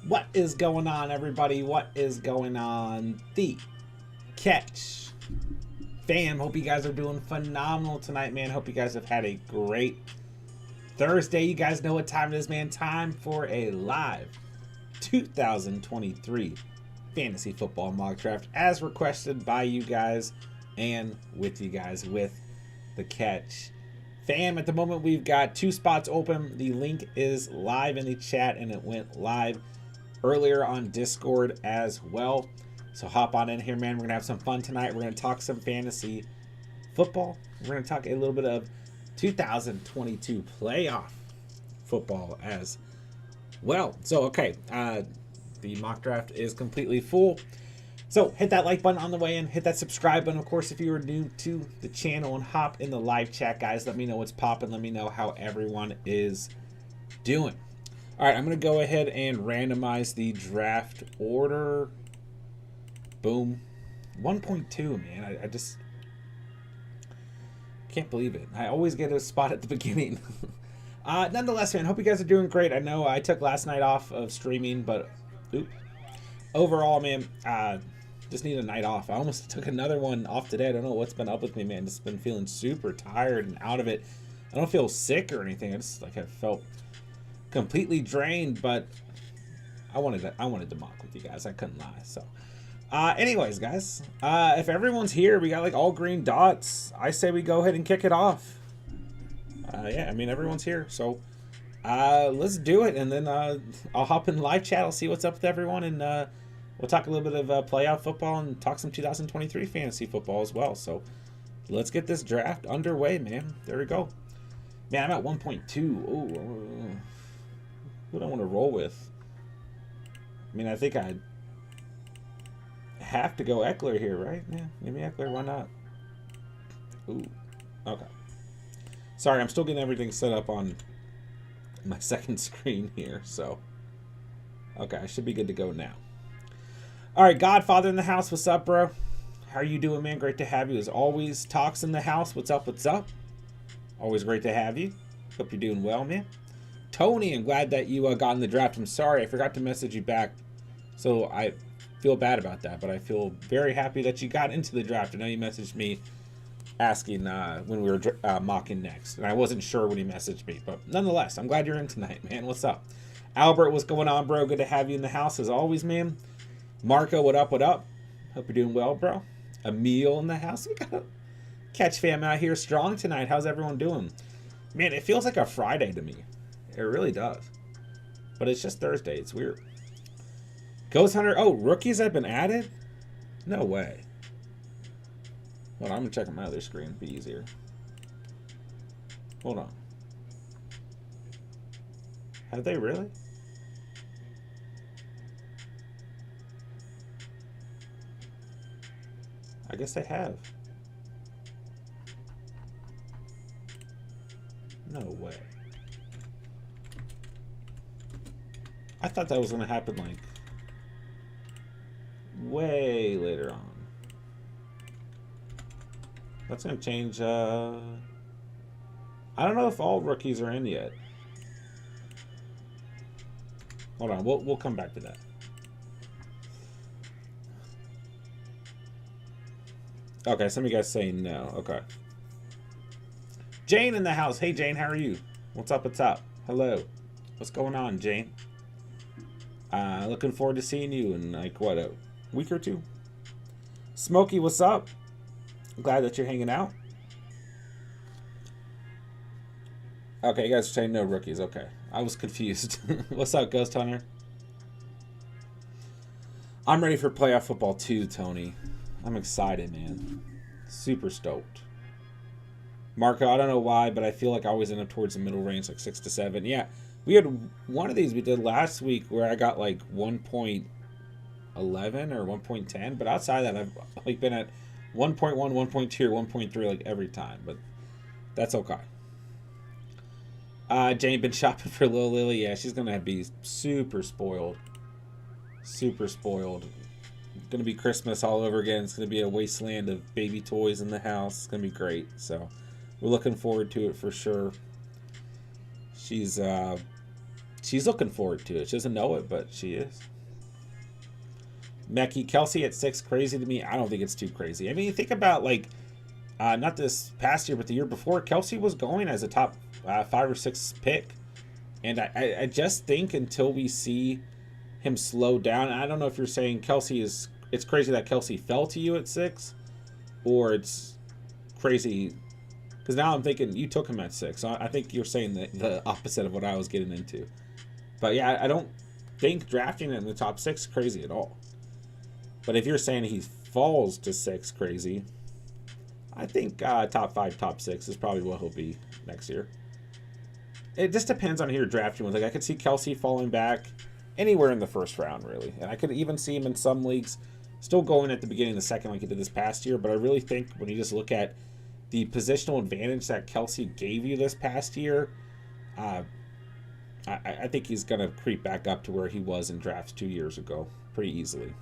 What is going on, everybody? What is going on? The Catch fam. Hope you guys are doing phenomenal tonight, man. Hope you guys have had a great Thursday. You guys know what time it is, man. Time for a live 2023 fantasy football mock draft as requested by you guys and with you guys with the Catch fam. At the moment, we've got 2 spots open. The link is live in the chat and it went live earlier on Discord as well. So hop on in here, man. We're going to have some fun tonight. We're going to talk some fantasy football. We're going to talk a little bit of 2022 playoff football as well. So, okay, the mock draft is completely full. So hit that like button on the way in. Hit that subscribe button. Of course, if you are new to the channel, and hop in the live chat, guys. Let me know what's popping. Let me know how everyone is doing. All right, I'm going to go ahead and randomize the draft order. Boom. 1.2, man. I just can't believe it. I always get a spot at the beginning. Nonetheless, man, hope you guys are doing great. I know I took last night off of streaming, but overall, man, just need a night off. I almost took another one off today. I don't know what's been up with me, man. Just been feeling super tired and out of it. I don't feel sick or anything. I just I felt completely drained, but I wanted to mock with you guys. I couldn't lie. So anyways, guys, if everyone's here, we got all green dots. I say we go ahead and kick it off. Yeah, I mean, everyone's here, so let's do it. And then I'll hop in live chat. I'll see what's up with everyone, and we'll talk a little bit of playoff football and talk some 2023 fantasy football as well. So let's get this draft underway, man. There we go. Man, I'm at 1.2. Oh, who do I want to roll with? I mean, I think I'd have to go Eckler here, right? Yeah, give me Eckler. Why not? Ooh, okay. Sorry, I'm still getting everything set up on my second screen here, so okay, I should be good to go now. All right, Godfather in the house. What's up, bro? How are you doing, man? Great to have you as always. Talks in the house. What's up? What's up? Always great to have you. Hope you're doing well, man. Tony, I'm glad that you got in the draft. I'm sorry, I forgot to message you back, so I feel bad about that, but I feel very happy that you got into the draft. I know you messaged me asking when we were mocking next, and I wasn't sure when you messaged me, but nonetheless, I'm glad you're in tonight, man. What's up? Albert, what's going on, bro? Good to have you in the house as always, man. Marco, what up, what up? Hope you're doing well, bro. Emil in the house. We got a Catch fam out here strong tonight. How's everyone doing? Man, it feels like a Friday to me. It really does. But it's just Thursday. It's weird. Ghost Hunter. Oh, rookies have been added? No way. Hold on, I'm going to check on my other screen. It'd be easier. Hold on. Have they really? I guess they have. No way. I thought that was going to happen way later on. That's going to change. I don't know if all rookies are in yet. Hold on, we'll come back to that. Okay, some of you guys saying no. Okay. Jane in the house. Hey, Jane, how are you? What's up? What's up? Hello. What's going on, Jane? Looking forward to seeing you in what, a week or two? Smokey, what's up? Glad that you're hanging out. Okay, you guys are saying no rookies. Okay, I was confused. What's up, Ghost Hunter? I'm ready for playoff football too, Tony. I'm excited, man. Super stoked. Marco, I don't know why, but I feel like I always end up towards the middle range, 6 to 7. Yeah, we had one of these we did last week where I got 1.11 or 1.10, but outside of that, I've been at 1.1, 1.2, or 1.3 every time, but that's okay. Jane been shopping for Lil Lily. Yeah, she's gonna be super spoiled. Super spoiled. It's gonna be Christmas all over again. It's gonna be a wasteland of baby toys in the house. It's gonna be great. So we're looking forward to it for sure. She's she's looking forward to it. She doesn't know it, but she is. Mecky, Kelsey at 6, crazy to me. I don't think it's too crazy. I mean, think about, like, not this past year, but the year before, Kelsey was going as a top 5 or 6 pick. And I just think until we see him slow down, I don't know if you're saying Kelsey is, it's crazy that Kelsey fell to you at 6, or it's crazy, because now I'm thinking you took him at 6. So I think you're saying the opposite of what I was getting into. But yeah, I don't think drafting him in the top 6 is crazy at all. But if you're saying he falls to 6 crazy, I think top 5, top 6 is probably what he'll be next year. It just depends on who you're drafting with. Like, I could see Kelsey falling back anywhere in the first round, really. And I could even see him in some leagues still going at the beginning of the second like he did this past year. But I really think when you just look at the positional advantage that Kelsey gave you this past year, I think he's going to creep back up to where he was in drafts 2 years ago pretty easily.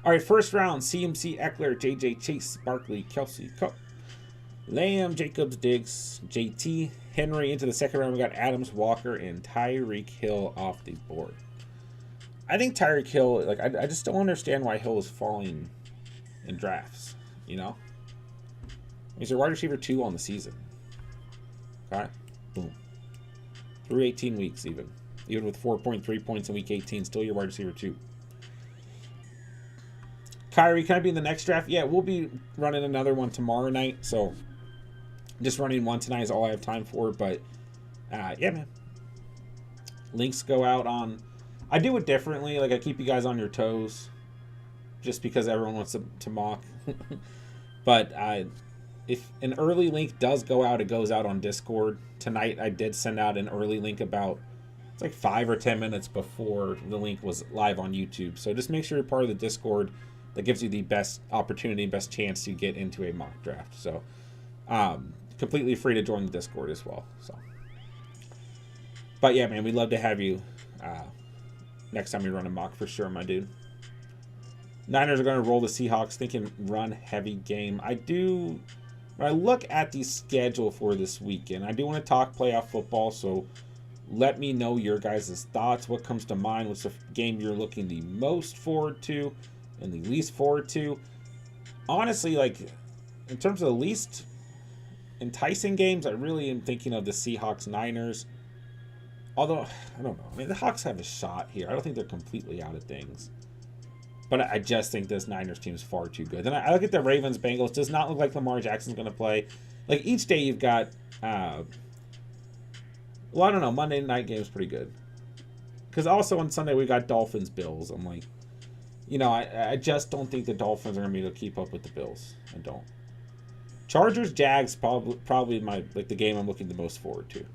All right, first round, CMC, Eckler, JJ, Chase, Barkley, Kelsey, Cup, Lamb, Jacobs, Diggs, JT, Henry. Into the second round, we got Adams, Walker, and Tyreek Hill off the board. I think Tyreek Hill, like, I just don't understand why Hill is falling in drafts, you know? He's a wide receiver 2 on the season. Okay? Boom. Through 18 weeks, even with 4.3 points in week 18, still your wide receiver 2. Kyrie, can I be in the next draft? Yeah, we'll be running another one tomorrow night. So just running one tonight is all I have time for. But yeah, man. Links go out on... I do it differently. Like, I keep you guys on your toes. Just because everyone wants to mock. But if an early link does go out, it goes out on Discord. Tonight, I did send out an early link about... It's like 5 or 10 minutes before the link was live on YouTube. So just make sure you're part of the Discord. That gives you the best opportunity, best chance to get into a mock draft. So, completely free to join the Discord as well. So, but yeah, man, we'd love to have you next time we run a mock for sure, my dude. Niners are going to roll the Seahawks, thinking run heavy game. When I look at the schedule for this weekend, I do want to talk playoff football. So, let me know your guys' thoughts. What comes to mind? What's the game you're looking the most forward to? And the least forward to? Honestly, like, in terms of the least enticing games, I really am thinking of the Seahawks-Niners. Although, I don't know. I mean, the Hawks have a shot here. I don't think they're completely out of things. But I just think this Niners team is far too good. Then I look at the Ravens-Bengals. Does not look like Lamar Jackson's going to play. Like, each day you've got... well, I don't know. Monday night game is pretty good. Because also on Sunday we got Dolphins-Bills. I'm like... You know, I just don't think the Dolphins are going to be able to keep up with the Bills. I don't. Chargers-Jags probably the game I'm looking the most forward to.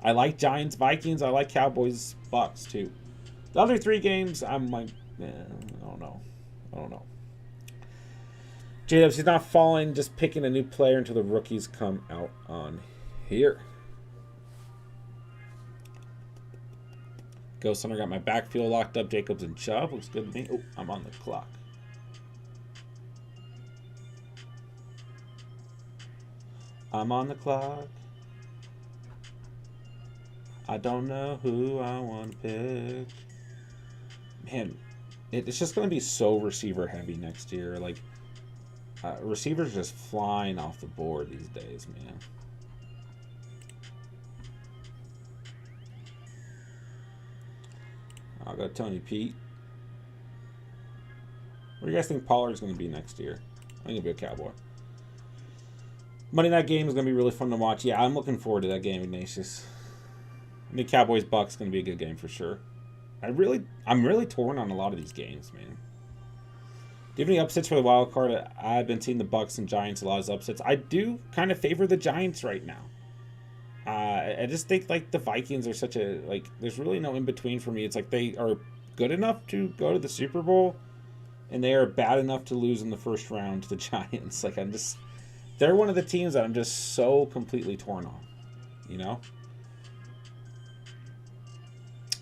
I like Giants-Vikings. I like Cowboys-Bucks, too. The other 3 games, I'm like, I don't know. J-Dubs, he's not falling, just picking a new player until the rookies come out on here. Ghost Hunter got my backfield locked up. Jacobs and Chubb. Looks good to me. Oh, I'm on the clock. I'm on the clock. I don't know who I want to pick. Man, it's just going to be so receiver heavy next year. Like, receivers just flying off the board these days, man. I'll go Tony Pete. What do you guys think Pollard's going to be next year? I think he'll be a Cowboy. Monday night game is going to be really fun to watch. Yeah, I'm looking forward to that game, Ignatius. I think Cowboys-Bucks is going to be a good game for sure. I'm really torn on a lot of these games, man. Do you have any upsets for the wild card? I've been seeing the Bucks and Giants a lot as upsets. I do kind of favor the Giants right now. I just think, like, the Vikings are such a, like, there's really no in-between for me. It's like they are good enough to go to the Super Bowl, and they are bad enough to lose in the first round to the Giants. Like, they're one of the teams that I'm just so completely torn on, you know?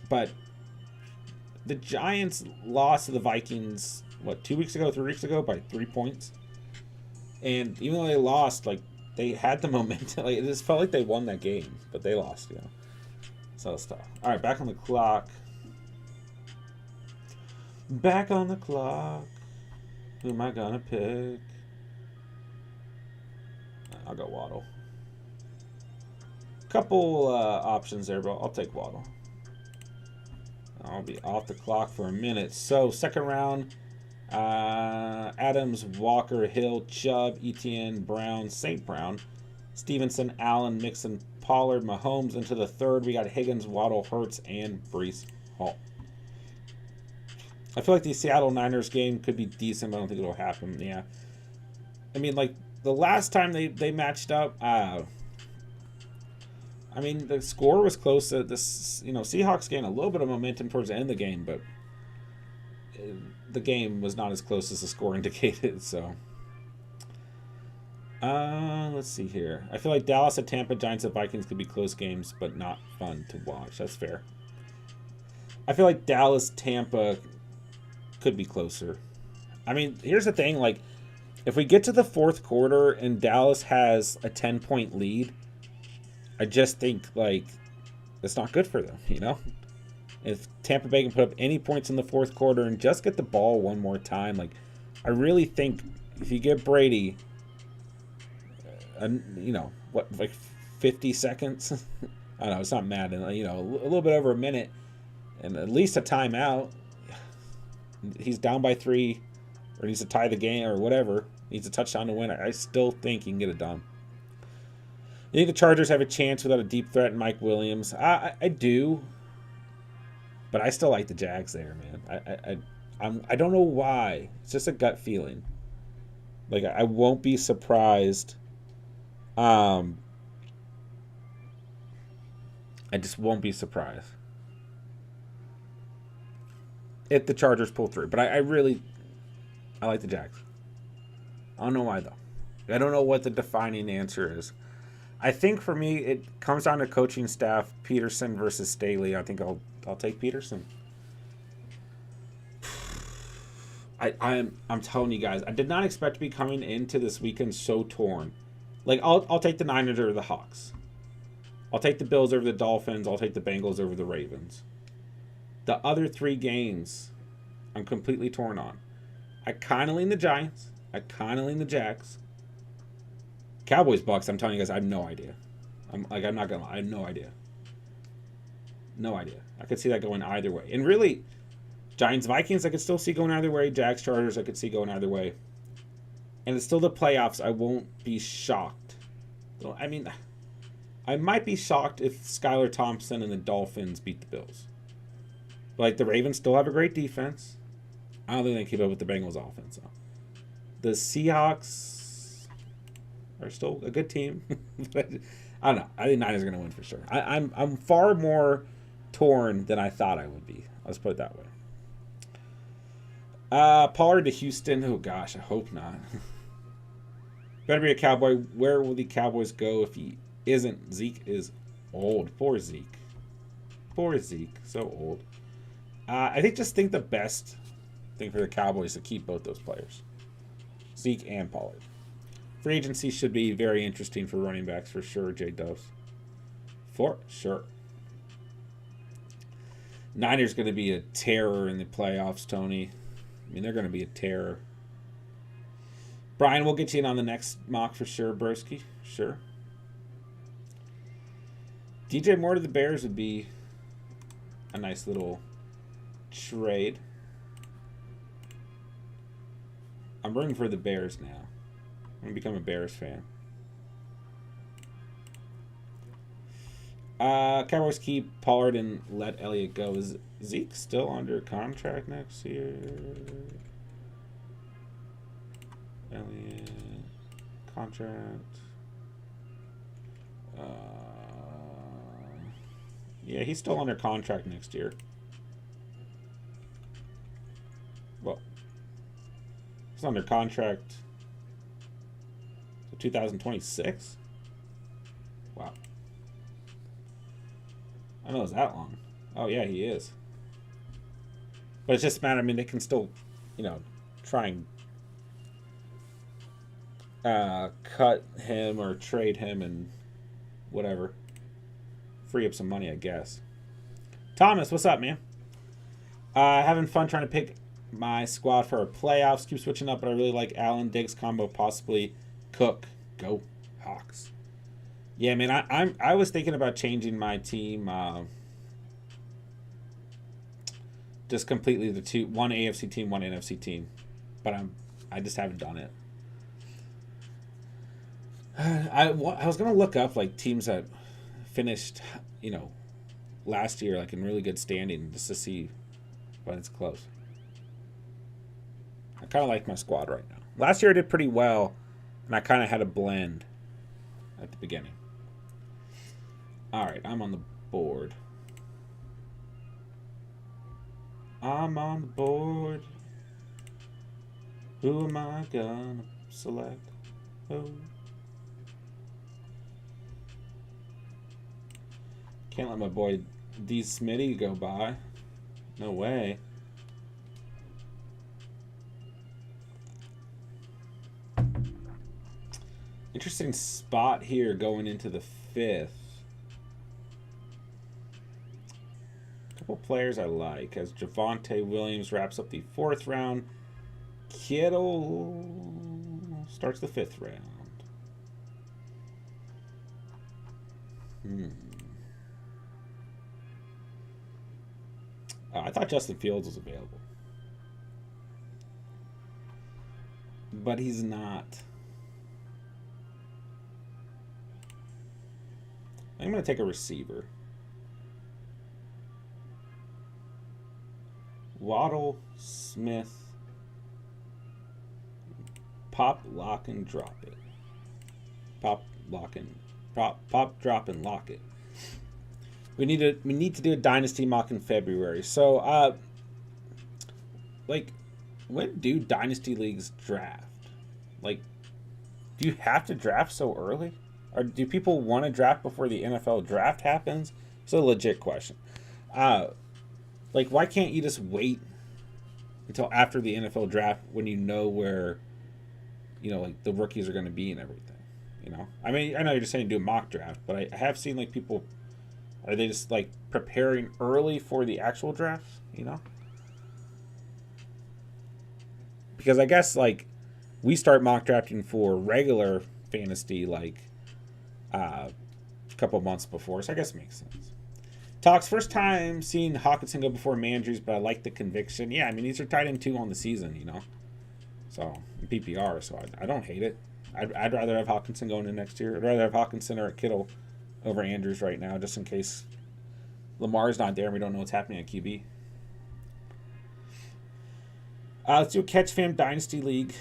But the Giants lost to the Vikings, 2 weeks ago, 3 weeks ago, by 3 points. And even though they lost, like, they had the momentum. Like, it just felt like they won that game, but they lost, you know. So it's tough. All right, back on the clock. Back on the clock. Who am I gonna pick? I'll go Waddle. Couple options there, but I'll take Waddle. I'll be off the clock for a minute. So second round, Adams, Walker, Hill, Chubb, Etienne, Brown, St. Brown, Stevenson, Allen, Mixon, Pollard, Mahomes. Into the third, we got Higgins, Waddle, Hurts, and Breece Hall. I feel like the Seattle Niners game could be decent, but I don't think it'll happen. Yeah. I mean, like, the last time they matched up, I mean, the score was close. This, Seahawks gained a little bit of momentum towards the end of the game, but the game was not as close as the score indicated. So, let's see here. I feel like Dallas at Tampa, Giants at Vikings could be close games, but not fun to watch. That's fair. I feel like Dallas, Tampa could be closer. I mean, here's the thing. Like, if we get to the fourth quarter and Dallas has a 10-point lead, I just think, like, it's not good for them, If Tampa Bay can put up any points in the fourth quarter and just get the ball one more time, like, I really think if you give Brady, like 50 seconds? I don't know, it's not mad. And, a little bit over a minute and at least a timeout. He's down by 3 or needs to tie the game or whatever. Needs a touchdown to win. I still think he can get it done. You think the Chargers have a chance without a deep threat in Mike Williams? I do, but I still like the Jags there, man. I don't know why. It's just a gut feeling. Like, I won't be surprised. I just won't be surprised if the Chargers pull through. But I like the Jags. I don't know why, though. I don't know what the defining answer is. I think for me, it comes down to coaching staff, Peterson versus Staley. I think I'll take Peterson. I'm telling you guys, I did not expect to be coming into this weekend so torn. Like, I'll take the Niners over the Hawks. I'll take the Bills over the Dolphins. I'll take the Bengals over the Ravens. The other 3 games, I'm completely torn on. I kind of lean the Giants. I kind of lean the Jags. Cowboys, Bucks, I'm telling you guys, I have no idea. I'm not going to lie. I have no idea. No idea. I could see that going either way. And really, Giants, Vikings, I could still see going either way. Jags, Chargers, I could see going either way. And it's still the playoffs. I won't be shocked. I mean, I might be shocked if Skylar Thompson and the Dolphins beat the Bills. But, like, the Ravens still have a great defense. I don't think they keep up with the Bengals offense, though. The Seahawks are still a good team. But I don't know. I think Niners are going to win for sure. I'm far more torn than I thought I would be. Let's put it that way. Pollard to Houston. Oh, gosh. I hope not. Better be a Cowboy. Where will the Cowboys go if he isn't? Zeke is old. Poor Zeke. Poor Zeke. So old. I think the best thing for the Cowboys is to keep both those players. Zeke and Pollard. Free agency should be very interesting for running backs for sure, J-Dubs. For sure. Niners going to be a terror in the playoffs, Tony. I mean, they're going to be a terror. Brian, we'll get you in on the next mock for sure, broski. Sure. DJ Moore to the Bears would be a nice little trade. I'm rooting for the Bears now. I'm going to become a Bears fan. Cowboys keep Pollard and let Elliott go. Is Zeke still under contract next year? Elliott contract. Yeah, he's still under contract next year. Well, he's under contract 2026? Wow. I know it's that long. Oh, yeah, he is. But it's just matter. I mean, they can still, try and cut him or trade him and whatever. Free up some money, I guess. Thomas, what's up, man? Having fun trying to pick my squad for our playoffs. Keep switching up, but I really like Allen Diggs combo, possibly Cook. Go Hawks. Yeah, man, I was thinking about changing my team. Just completely one AFC team, one NFC team, but I just haven't done it. I was gonna look up like teams that finished, last year like in really good standing just to see, but it's close. I kind of like my squad right now. Last year I did pretty well, and I kind of had a blend at the beginning. All right, I'm on the board. I'm on the board. Who am I gonna select? Oh. Can't let my boy D. Smitty go by. No way. Interesting spot here going into the 5th. Couple players I like as Javonte Williams wraps up the 4th round. Kittle starts the 5th round. I thought Justin Fields was available, but he's not. I'm going to take a receiver. Waddle, Smith, pop, lock, and drop it. Pop, lock, and pop, drop, and lock it. We need to do a dynasty mock in February. So, when do dynasty leagues draft? Like, do you have to draft so early? Or do people want to draft before the NFL draft happens? It's a legit question. Why can't you just wait until after the NFL draft when you know where, the rookies are going to be and everything? I mean, I know you're just saying do a mock draft, but I have seen, people, are they just, preparing early for the actual draft, Because I guess, we start mock drafting for regular fantasy, a couple months before, so I guess it makes sense. Talks, first time seeing Hawkinson go before Mandrews, but I like the conviction. Yeah, I mean, these are tight end 2 on the season, So, in PPR, so I don't hate it. I'd rather have Hawkinson going in next year. I'd rather have Hawkinson or Kittle over Andrews right now, just in case Lamar's not there and we don't know what's happening at QB. Let's do a Catch Fam Dynasty League.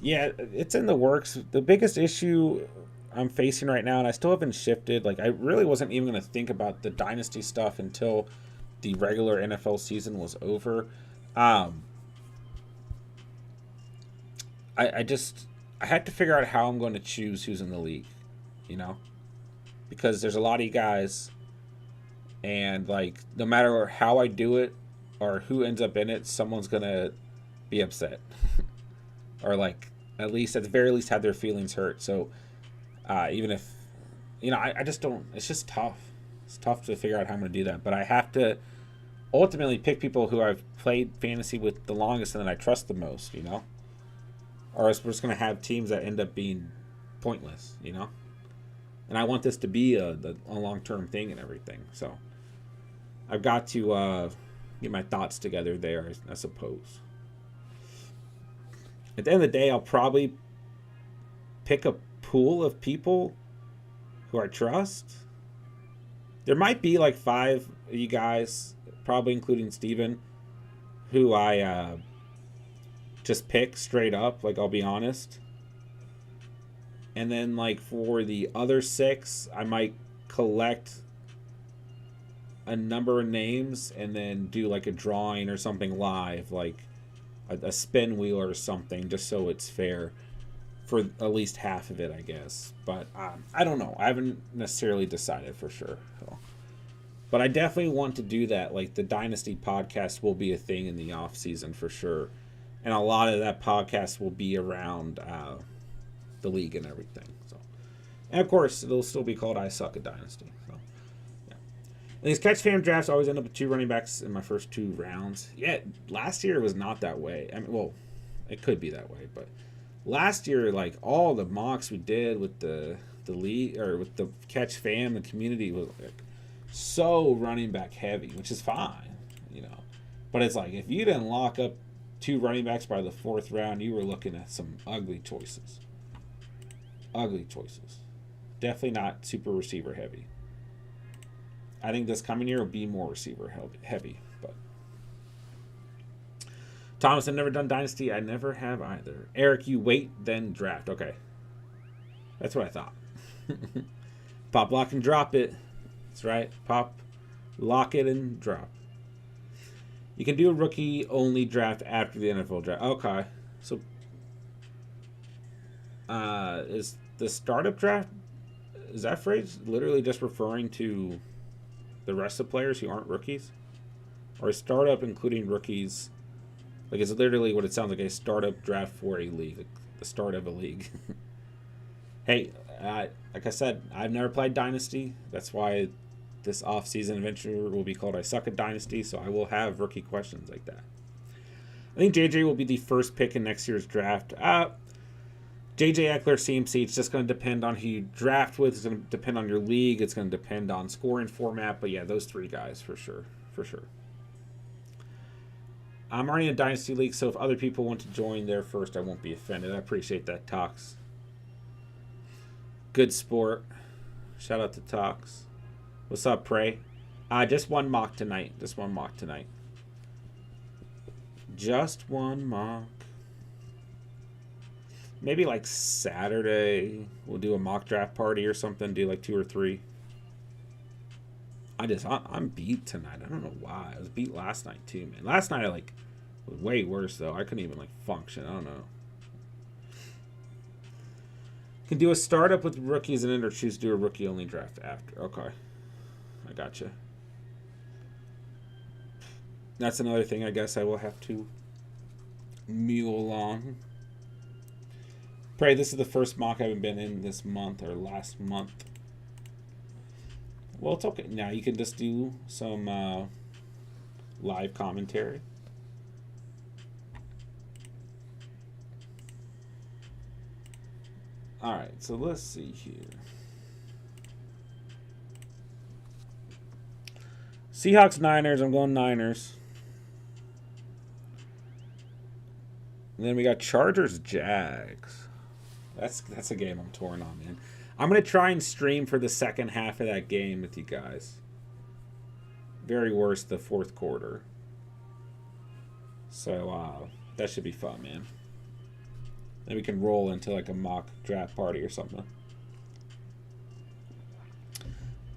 Yeah, it's in the works. The biggest issue I'm facing right now, and I still haven't shifted, I really wasn't even going to think about the Dynasty stuff until the regular NFL season was over. I had to figure out how I'm going to choose who's in the league, because there's a lot of you guys, and no matter how I do it or who ends up in it, someone's going to be upset or at least at the very least have their feelings hurt. So even if, I just don't, it's just tough. It's tough to figure out how I'm going to do that, but I have to ultimately pick people who I've played fantasy with the longest and that I trust the most, or else we're just going to have teams that end up being pointless, and I want this to be a long-term thing and everything. So I've got to get my thoughts together there, I suppose. At the end of the day, I'll probably pick a pool of people who I trust. There might be 5 of you guys, probably including Steven, who I just pick straight up, I'll be honest. And then for the other 6, I might collect a number of names and then do a drawing or something live, a spin wheel or something, just so it's fair for at least half of it, I guess. But I don't know. I haven't necessarily decided for sure. So. But I definitely want to do that. The Dynasty podcast will be a thing in the off season for sure. And a lot of that podcast will be around the league and everything. So, and of course, it'll still be called I Suck at Dynasty. So, yeah. These catch fam drafts always end up with 2 running backs in my first 2 rounds. Yeah, last year it was not that way. I mean, well, it could be that way, but last year, like all the mocks we did with the league or with the catch fam, the community was like so running back heavy, which is fine, you know. But it's like if you didn't lock up 2 running backs by the 4th round, you were looking at some ugly choices. Ugly choices. Definitely not super receiver heavy. I think this coming year will be more receiver heavy. But Thomas, I've never done Dynasty. I never have either. Eric, you wait, then draft. Okay. That's what I thought. Pop, lock, and drop it. That's right. Pop, lock it, and drop. You can do a rookie-only draft after the NFL draft. Okay. So, is the startup draft, is that phrase literally just referring to the rest of the players who aren't rookies? Or is startup including rookies? Like, it's literally what it sounds like, a startup draft for a league. Like the start of a league. Hey, like I said, I've never played Dynasty. That's why this off-season adventure will be called I Suck at Dynasty, so I will have rookie questions like that. I think JJ will be the first pick in next year's draft. JJ Eckler, CMC, it's just going to depend on who you draft with. It's going to depend on your league. It's going to depend on scoring format. But yeah, those 3 guys for sure. For sure. I'm already in a Dynasty League, so if other people want to join there first, I won't be offended. I appreciate that, Tox. Good sport. Shout out to Tox. What's up, Prey? Just one mock tonight. Just one mock tonight. Just one mock. Maybe like Saturday, we'll do a mock draft party or something. Do like 2 or 3. I'm beat tonight. I don't know why. I was beat last night too, man. Last night I was way worse though. I couldn't even function. I don't know. Can do a startup with rookies and then or choose to do a rookie only draft after. Okay. I gotcha. That's another thing I guess I will have to mule along. Pray, this is the first mock I haven't been in this month or last month. Well, it's okay. Now you can just do some live commentary. All right, so let's see here. Seahawks, Niners. I'm going Niners. And then we got Chargers, Jags. That's a game I'm torn on, man. I'm going to try and stream for the second half of that game with you guys. Very worst, the 4th quarter. So, that should be fun, man. Then we can roll into a mock draft party or something.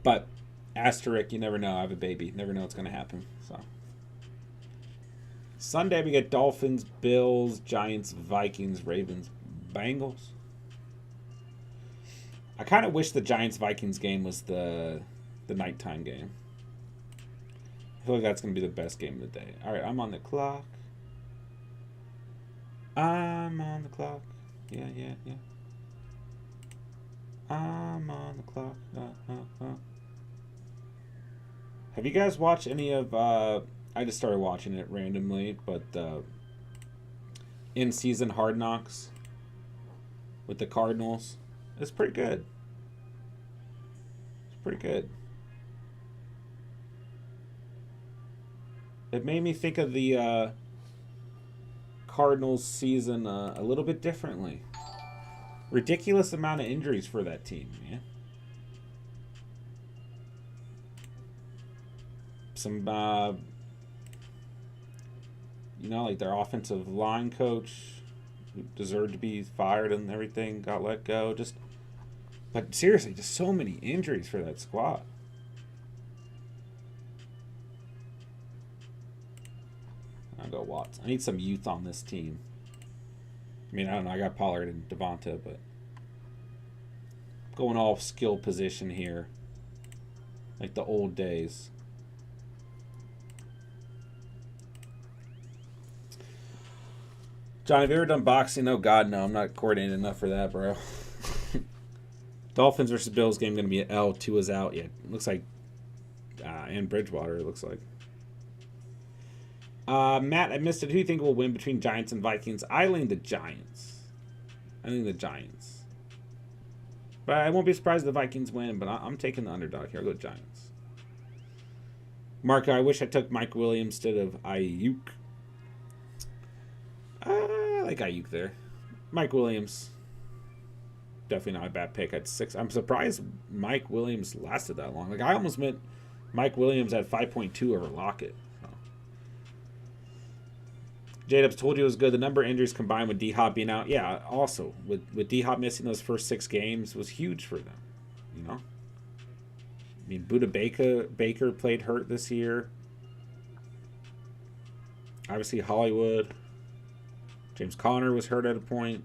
But, asterisk, you never know. I have a baby. Never know what's going to happen. So, Sunday we get Dolphins, Bills, Giants, Vikings, Ravens, Bengals. I kind of wish the Giants-Vikings game was the nighttime game. I feel like that's going to be the best game of the day. All right, I'm on the clock. I'm on the clock. Yeah. I'm on the clock. Have you guys watched any of... I just started watching it randomly, but in-season Hard Knocks with the Cardinals. It's pretty good. It's pretty good. It made me think of the Cardinals season a little bit differently. Ridiculous amount of injuries for that team, man. Some, their offensive line coach who deserved to be fired and everything got let go. But seriously, just so many injuries for that squad. I'll go Watts. I need some youth on this team. I mean, I don't know. I got Pollard and Devonta, but going all skill position here. Like the old days. John, have you ever done boxing? Oh, God, no. I'm not coordinated enough for that, bro. Dolphins versus Bills game going to be an L. Tua's out. Yeah, looks like And Bridgewater, it looks like. Matt, I missed it. Who do you think will win between Giants and Vikings? I lean the Giants. I think the Giants. But I won't be surprised if the Vikings win, but I'm taking the underdog here. I'll go Giants. Marco, I wish I took Mike Williams instead of Ayuk. I like Ayuk there. Mike Williams. Definitely not a bad pick at 6. I'm surprised Mike Williams lasted that long. Like, I almost meant Mike Williams at 5.2 over Lockett. So. J-Dubs told you it was good. The number of injuries combined with D-Hop being out. Yeah, also, with D-Hop missing those first 6 games was huge for them. You know? I mean, Buda Baker played hurt this year. Obviously, Hollywood. James Conner was hurt at a point.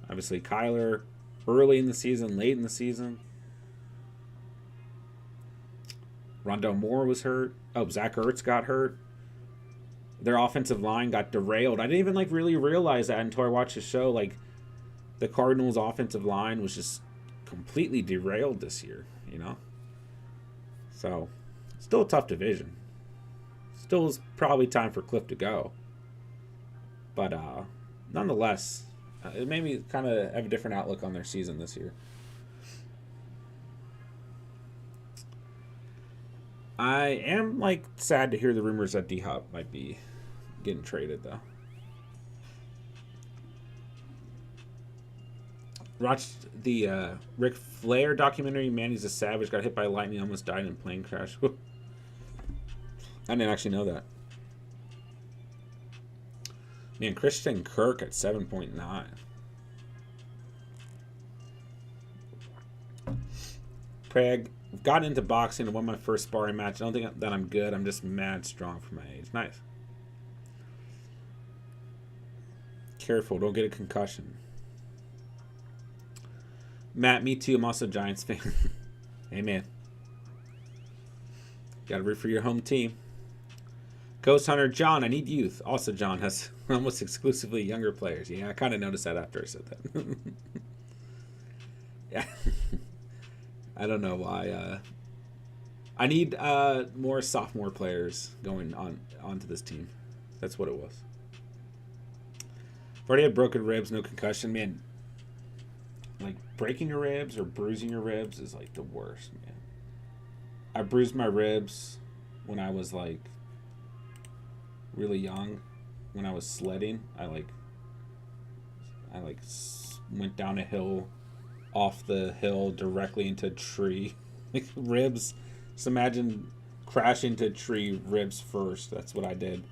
Obviously, Kyler early in the season, late in the season. Rondell Moore was hurt. Oh, Zach Ertz got hurt. Their offensive line got derailed. I didn't even really realize that until I watched the show. Like, the Cardinals' offensive line was just completely derailed this year, you know? So, still a tough division. Still is probably time for Cliff to go. But, nonetheless, it made me kind of have a different outlook on their season this year. I am, sad to hear the rumors that D-Hop might be getting traded, though. Watched the Ric Flair documentary, Manny's a Savage, got hit by lightning, almost died in a plane crash. I didn't actually know that. Man, Christian Kirk at 7.9. Craig, I've gotten into boxing and won my first sparring match. I don't think that I'm good. I'm just mad strong for my age. Nice. Careful, don't get a concussion. Matt, me too. I'm also a Giants fan. Amen. Gotta root for your home team. Ghost Hunter, John, I need youth. Also, John has almost exclusively younger players. Yeah, I kind of noticed that after I said that. Yeah. I don't know why. I need more sophomore players going onto this team. That's what it was. I've already had broken ribs, no concussion. Man, breaking your ribs or bruising your ribs is the worst, man. I bruised my ribs when I was really young. When I was sledding, I went down a hill, off the hill directly into a tree. Ribs. Just imagine crashing into a tree, ribs first. That's what I did.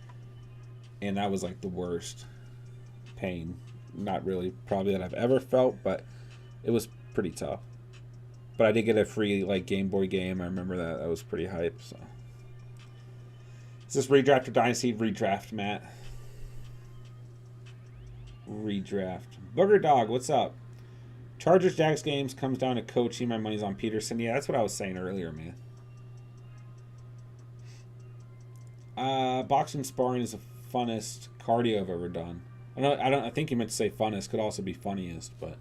And that was the worst pain. Not really probably that I've ever felt, but it was pretty tough. But I did get a free Game Boy game. I remember that. That was pretty hype. So, is this redraft or dynasty? Redraft, Matt. Redraft. Booger Dog, what's up? Chargers Jags games comes down to coaching. My money's on Peterson. Yeah, that's what I was saying earlier, man. Boxing sparring is the funnest cardio I've ever done. I think you meant to say funnest. Could also be funniest, but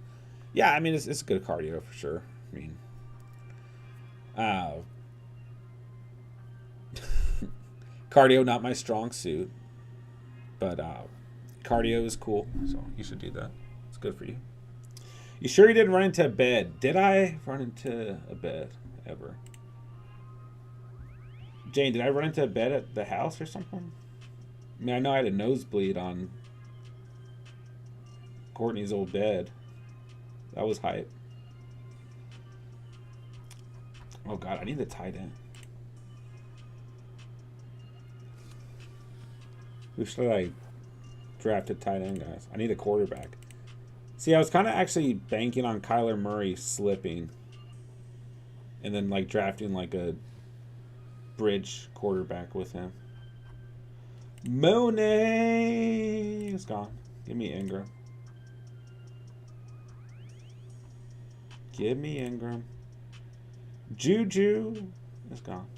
yeah, I mean it's good cardio for sure. I mean, cardio not my strong suit, but cardio is cool, so you should do that. It's good for you. You sure you didn't run into a bed? Did I run into a bed ever? Jane, did I run into a bed at the house or something? I mean, I know I had a nosebleed on Courtney's old bed. That was hype. Oh, God, I need the tight end. Who should I draft a tight end, guys? I need a quarterback. See, I was kind of actually banking on Kyler Murray slipping. And then, drafting, a bridge quarterback with him. Monet is gone. Give me Ingram. Give me Ingram. Juju is gone.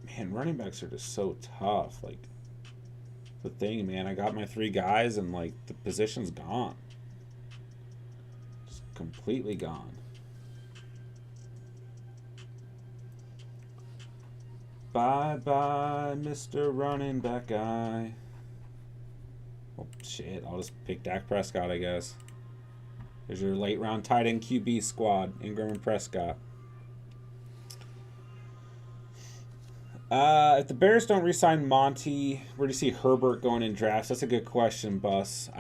Man, running backs are just so tough. The thing, man, I got my 3 guys and the position's gone. Just completely gone. Bye-bye, Mr. Running Back guy. Oh, shit. I'll just pick Dak Prescott, I guess. There's your late round tight end QB squad, Ingram and Prescott. If the Bears don't re-sign Monty, where do you see Herbert going in drafts? That's a good question, Bus.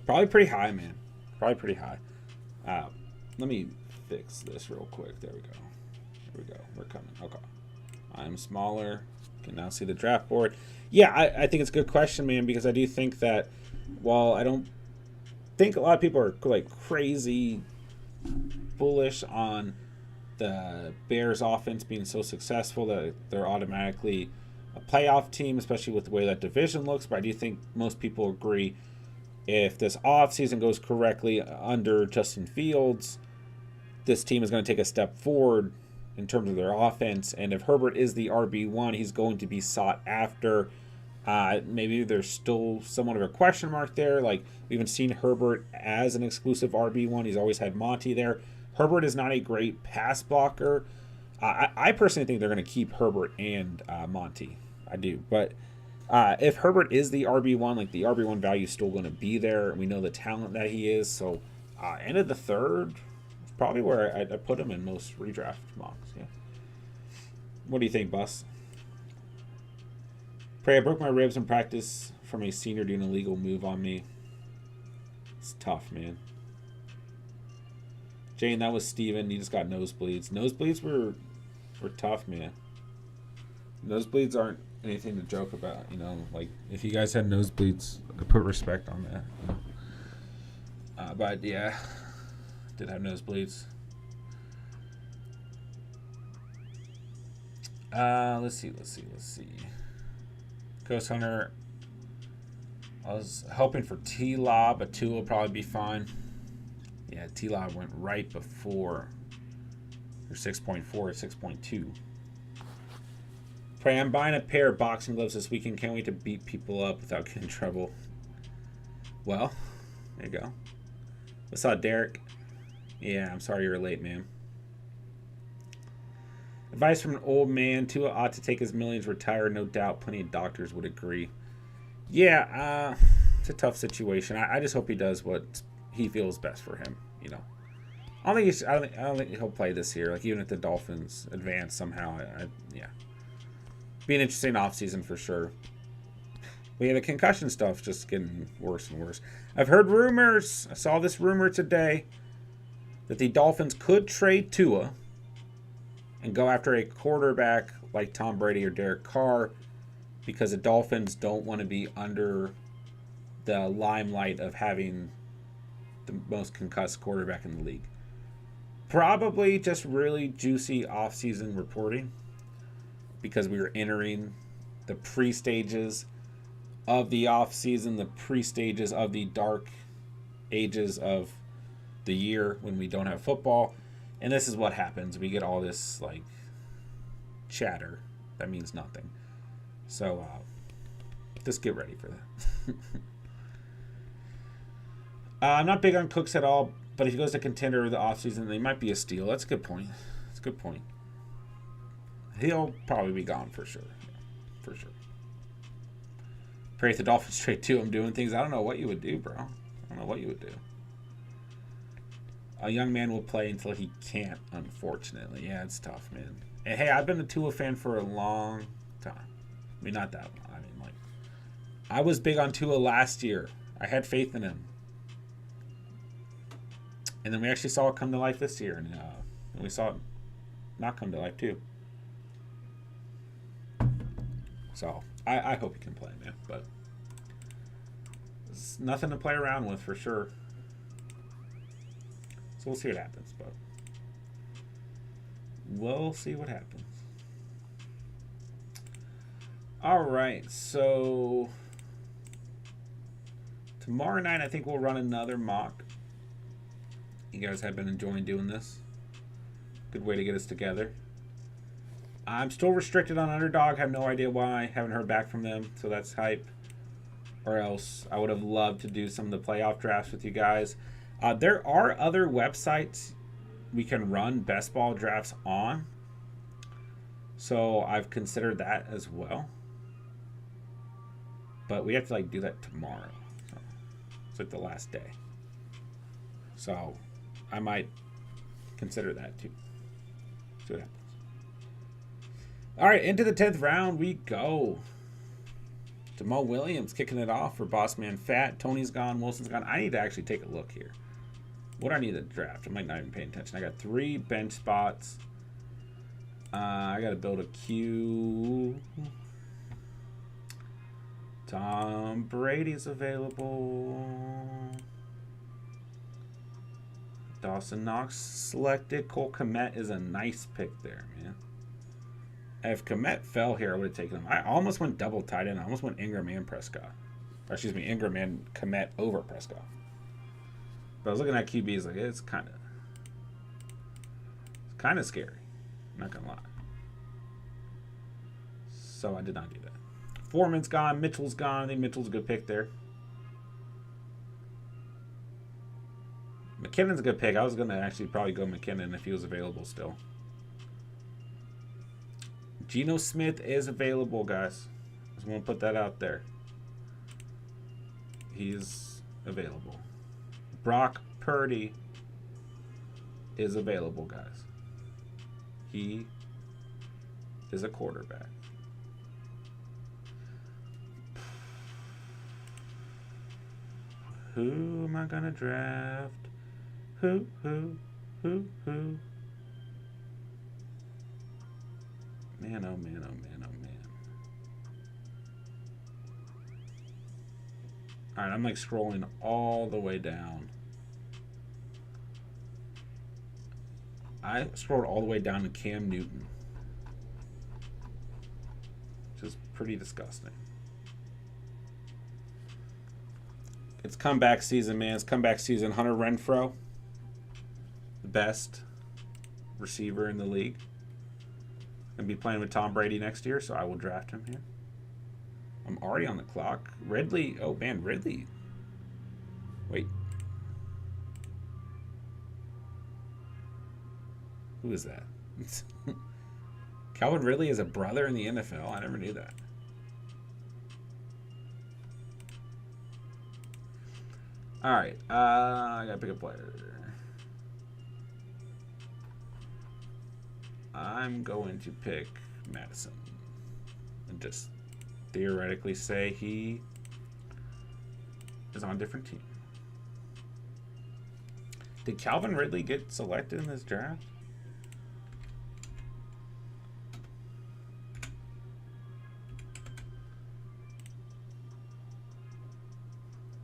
Probably pretty high, man. Probably pretty high. Let me fix this real quick. There we go. There we go. We're coming. Okay. I'm smaller. Can now see the draft board. Yeah, I think it's a good question, man, because I do think that while I don't think a lot of people are like crazy bullish on the Bears offense being so successful that they're automatically a playoff team, especially with the way that division looks, but I do think most people agree if this offseason goes correctly under Justin Fields, this team is going to take a step forward in terms of their offense. And if Herbert is the RB1, he's going to be sought after. Maybe there's still somewhat of a question mark there. Like, we haven't seen Herbert as an exclusive RB1. He's always had Monty there. Herbert is not a great pass blocker. I personally think they're going to keep Herbert and Monty. I do. But if Herbert is the RB1, like the RB1 value is still going to be there. We know the talent that he is. So end of the third is probably where I put him in most redraft mocks. Yeah. What do you think, Bus? Pray, I broke my ribs in practice from a senior doing an illegal move on me. It's tough, man. Jane, that was Steven. He just got nosebleeds. Nosebleeds were tough, man. Nosebleeds aren't anything to joke about, you know. Like, if you guys had nosebleeds, I put respect on that. You know? But yeah, did have nosebleeds. Let's see. Ghost Hunter. I was hoping for T-Law, but 2 will probably be fine. Yeah, T-Law went right before your 6.4 or 6.2. Pray, I'm buying a pair of boxing gloves this weekend. Can't wait to beat people up without getting in trouble. Well, there you go. What's up, Derek? Yeah, I'm sorry you were late, man. Advice from an old man. Tua ought to take his millions, retire. No doubt plenty of doctors would agree. Yeah, it's a tough situation. I just hope he does what he feels best for him, you know. I don't think he'll play this year. Like, even if the Dolphins advance somehow, yeah. Be an interesting offseason for sure. But yeah, the concussion stuff just getting worse and worse. I've heard rumors. I saw this rumor today that the Dolphins could trade Tua and go after a quarterback like Tom Brady or Derek Carr because the Dolphins don't want to be under the limelight of having the most concussed quarterback in the league. Probably just really juicy offseason reporting because we were entering the pre-stages of the offseason, the pre-stages of the dark ages of the year when we don't have football. And this is what happens. We get all this, like, chatter that means nothing. So, just get ready for that. I'm not big on Cooks at all, but if he goes to contender of the offseason, they might be a steal. That's a good point. That's a good point. He'll probably be gone for sure. Yeah, for sure. Pray if the Dolphins trade Tua. I'm doing things. I don't know what you would do, bro. I don't know what you would do. A young man will play until he can't, unfortunately. Yeah, it's tough, man. And hey, I've been a Tua fan for a long time. I mean, not that long. I mean, like, I was big on Tua last year. I had faith in him. And then we actually saw it come to life this year. And we saw it not come to life, too. So, I hope he can play, man. But it's nothing to play around with for sure. So we'll see what happens, but we'll see what happens. All right, so tomorrow night I think we'll run another mock. You guys have been enjoying doing this. Good way to get us together. I'm still restricted on Underdog. Have no idea why. Haven't heard back from them, so that's hype. Or else I would have loved to do some of the playoff drafts with you guys. There are other websites we can run best ball drafts on. So I've considered that as well. But we have to like do that tomorrow. So it's like the last day. So I might consider that too. See what happens. All right, into the 10th round we go. Jamal Williams kicking it off for Boss Man Fat. Tony's gone. Wilson's gone. I need to actually take a look here. What do I need to draft? I'm like not even paying attention. I got 3 bench spots. I got to build a queue. Tom Brady's available. Dawson Knox selected. Cole Kmet is a nice pick there, man. If Kmet fell here, I would have taken him. I almost went double tight end. I almost went Ingram and Prescott. Or excuse me, Ingram and Kmet over Prescott. But I was looking at QBs like it's kind of scary. I'm not gonna lie. So I did not do that. Foreman's gone. Mitchell's gone. I think Mitchell's a good pick there. McKinnon's a good pick. I was gonna actually probably go McKinnon if he was available still. Geno Smith is available, guys. Just want to put that out there. He's available. Brock Purdy is available, guys. He is a quarterback. Who am I gonna draft? Who? Man, oh man, oh man, oh man. Alright, I'm like scrolling all the way down. I scrolled all the way down to Cam Newton. Which is pretty disgusting. It's comeback season, man. It's comeback season. Hunter Renfrow, the best receiver in the league. Gonna be playing with Tom Brady next year, so I will draft him here. I'm already on the clock. Ridley. Oh man, Ridley. Wait. Who is that? Calvin Ridley is a brother in the NFL. I never knew that. All right. I gotta pick a player. I'm going to pick Madison and just theoretically say he is on a different team. Did Calvin Ridley get selected in this draft?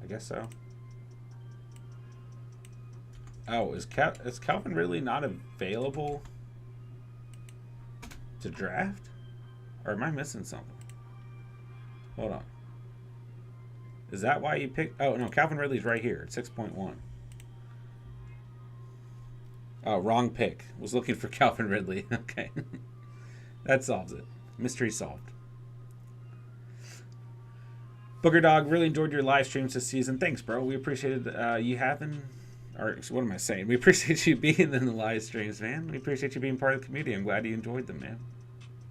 I guess so. Oh, is Calvin Ridley not available to draft? Or am I missing something? Hold on. Is that why you picked... Oh, no, Calvin Ridley's right here at 6.1. Oh, wrong pick. Was looking for Calvin Ridley. Okay. That solves it. Mystery solved. Booger Dog, really enjoyed your live streams this season. Thanks, bro. We appreciated you having... Or what am I saying? We appreciate you being in the live streams, man. We appreciate you being part of the community. I'm glad you enjoyed them, man.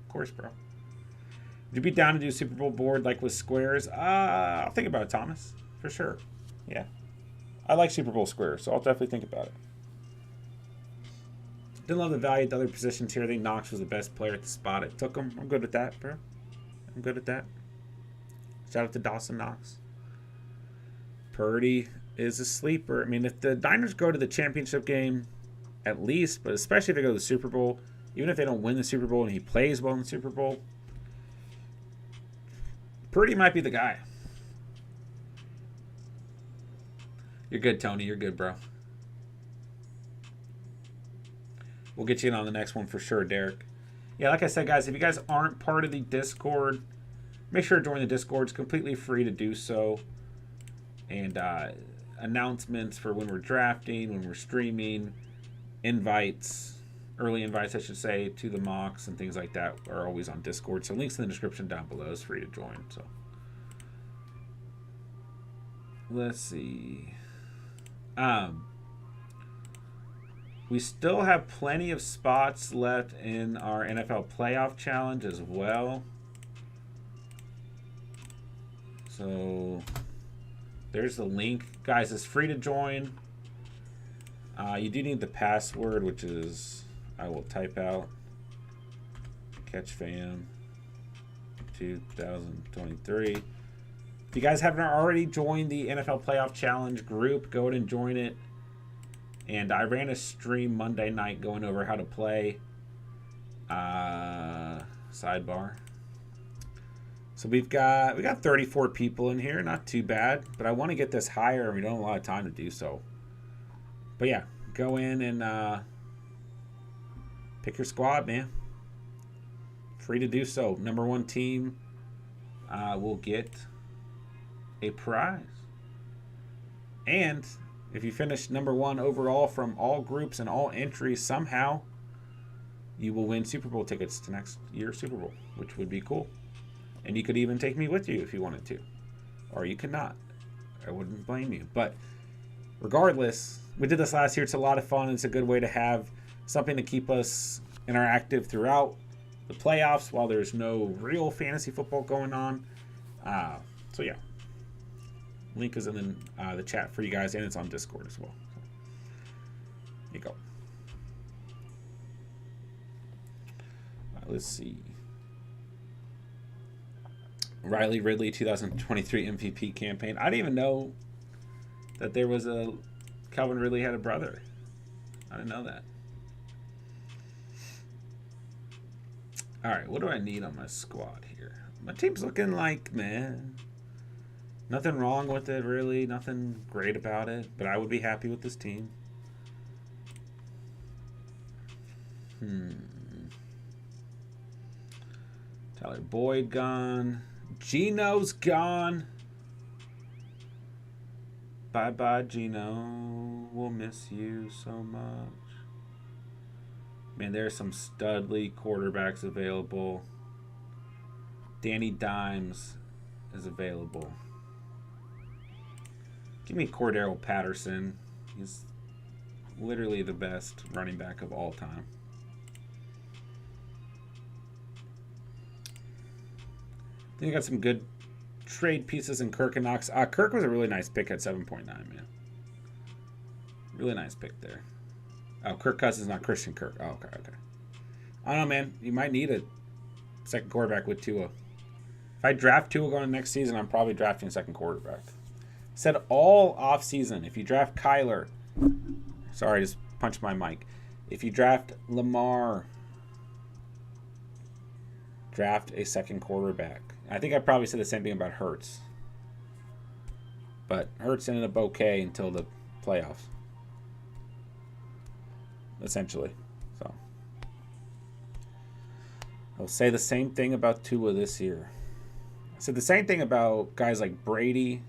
Of course, bro. Would you be down to do a Super Bowl board like with squares? I'll think about it, Thomas. For sure. Yeah. I like Super Bowl squares, so I'll definitely think about it. Didn't love the value of the other positions here. I think Knox was the best player at the spot. It took him. I'm good with that, bro. I'm good at that. Shout out to Dawson Knox. Purdy is a sleeper. I mean, if the Niners go to the championship game, at least, but especially if they go to the Super Bowl, even if they don't win the Super Bowl and he plays well in the Super Bowl, Purdy might be the guy. You're good, Tony. You're good, bro. We'll get you in on the next one for sure, Derek. Yeah, like I said, guys, if you guys aren't part of the Discord, make sure to join the Discord. It's completely free to do so. And announcements for when we're drafting, when we're streaming, invites, early invites, I should say, to the mocks and things like that are always on Discord. So links in the description down below is free to join. So let's see. We still have plenty of spots left in our NFL playoff challenge as well. So there's the link. Guys, it's free to join. You do need the password, which is, I will type out, CatchFam 2023. If you guys haven't already joined the NFL Playoff Challenge group, go ahead and join it. And I ran a stream Monday night going over how to play. Sidebar. So we got 34 people in here, not too bad. But I want to get this higher, and we don't have a lot of time to do so. But yeah, go in and pick your squad, man. Free to do so. Number one team will get a prize. And if you finish number one overall from all groups and all entries, somehow you will win Super Bowl tickets to next year's Super Bowl, which would be cool. And you could even take me with you if you wanted to. Or you could not. I wouldn't blame you. But regardless, we did this last year. It's a lot of fun. It's a good way to have something to keep us interactive throughout the playoffs while there's no real fantasy football going on. So yeah. Link is in the chat for you guys, and it's on Discord as well. So, there you go. Let's see. Riley Ridley 2023 MVP campaign. I didn't even know that there was a Calvin Ridley had a brother. I didn't know that. All right, what do I need on my squad here? My team's looking like, man, nothing wrong with it, really. Nothing great about it, but I would be happy with this team. Tyler Boyd gone. Gino's gone. Bye-bye, Gino. We'll miss you so much. Man, there's some studly quarterbacks available. Danny Dimes is available. Give me Cordero Patterson. He's literally the best running back of all time. Then you got some good trade pieces in Kirk and Knox. Kirk was a really nice pick at 7.9, man. Really nice pick there. Oh, Kirk Cousins, not Christian Kirk. Oh, okay. I don't know, man. You might need a second quarterback with Tua. If I draft Tua going next season, I'm probably drafting a second quarterback. Said all off season. If you draft Kyler, sorry, I just punched my mic. If you draft Lamar, draft a second quarterback. I think I probably said the same thing about Hurts. But Hurts ended up okay until the playoffs. Essentially. So I'll say the same thing about Tua this year. I said the same thing about guys like Brady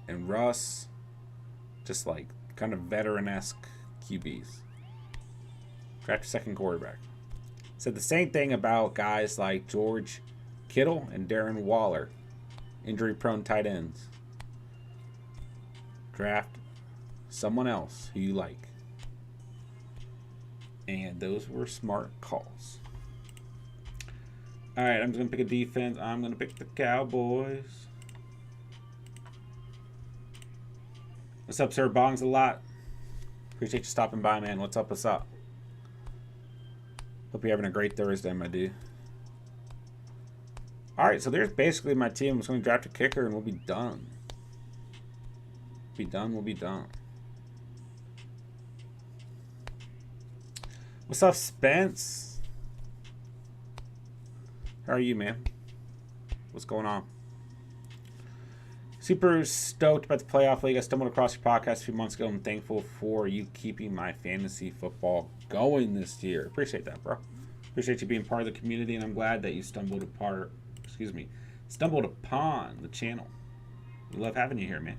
and Russ. Just like kind of veteran-esque QBs. Draft a second quarterback. Said the same thing about guys like George Kittle and Darren Waller. Injury-prone tight ends. Draft someone else who you like. And those were smart calls. All right, I'm just going to pick a defense. I'm going to pick the Cowboys. What's up, sir? Bongs a lot. Appreciate you stopping by, man. What's up? What's up? Hope you're having a great Thursday, my dude. All right, so there's basically my team. I'm just going to draft a kicker, and we'll be done. We'll be done. What's up, Spence? How are you, man? What's going on? Super stoked about the playoff league. I stumbled across your podcast a few months ago. I'm thankful for you keeping my fantasy football going this year. Appreciate that, bro. Appreciate you being part of the community, and I'm glad that you stumbled upon the channel. We love having you here, man.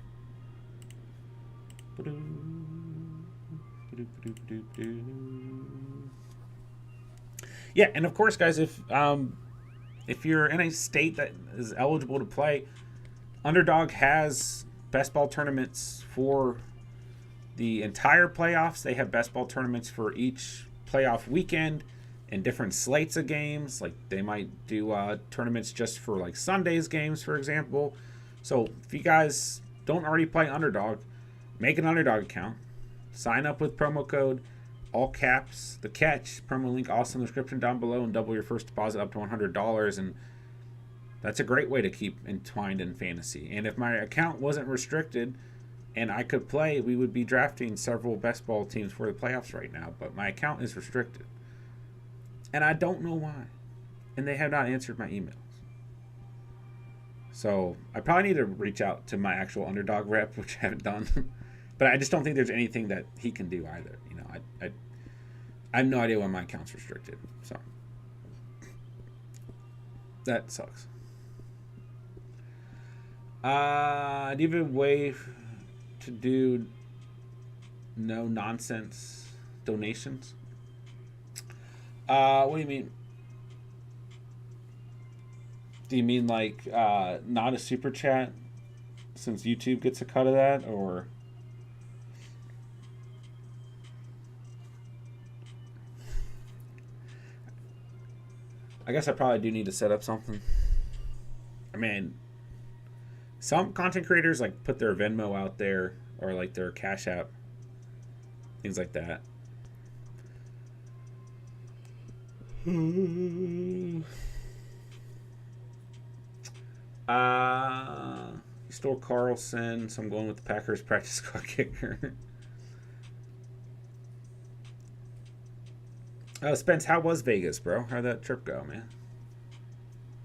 Yeah, and of course, guys, if you're in a state that is eligible to play, Underdog has best ball tournaments for the entire playoffs. They have best ball tournaments for each playoff weekend and different slates of games. Like they might do tournaments just for like Sunday's games, for example. So if you guys don't already play Underdog, make an Underdog account. Sign up with promo code all caps the catch, promo link also in the description down below, and double your first deposit up to $100. And that's a great way to keep entwined in fantasy. And if my account wasn't restricted and I could play, we would be drafting several best ball teams for the playoffs right now. But my account is restricted, and I don't know why. And they have not answered my emails. So I probably need to reach out to my actual Underdog rep, which I haven't done. But I just don't think there's anything that he can do either. You know, I have no idea why my account's restricted. So that sucks. Do you have a way to do no nonsense donations? What do you mean? Do you mean like not a super chat since YouTube gets a cut of that, or? I guess I probably do need to set up something. I mean, some content creators like put their Venmo out there or like their Cash App, things like that. You stole Carlson, so I'm going with the Packers practice squad kicker. Spence, how was Vegas, bro? How'd that trip go, man?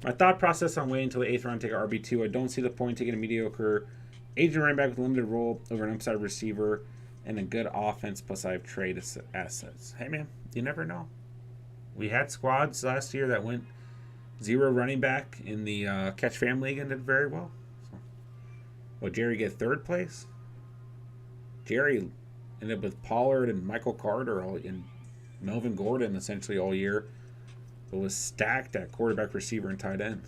My thought process on waiting until the 8th round to take an RB2. I don't see the point in taking a mediocre agent running back with a limited role over an upside receiver and a good offense, plus I have trade assets. Hey, man, you never know. We had squads last year that went 0 running back in the Catch Fam League and did very well. So, well, Jerry get 3rd place? Jerry ended up with Pollard and Michael Carter all in Melvin Gordon essentially all year, but was stacked at quarterback, receiver, and tight end.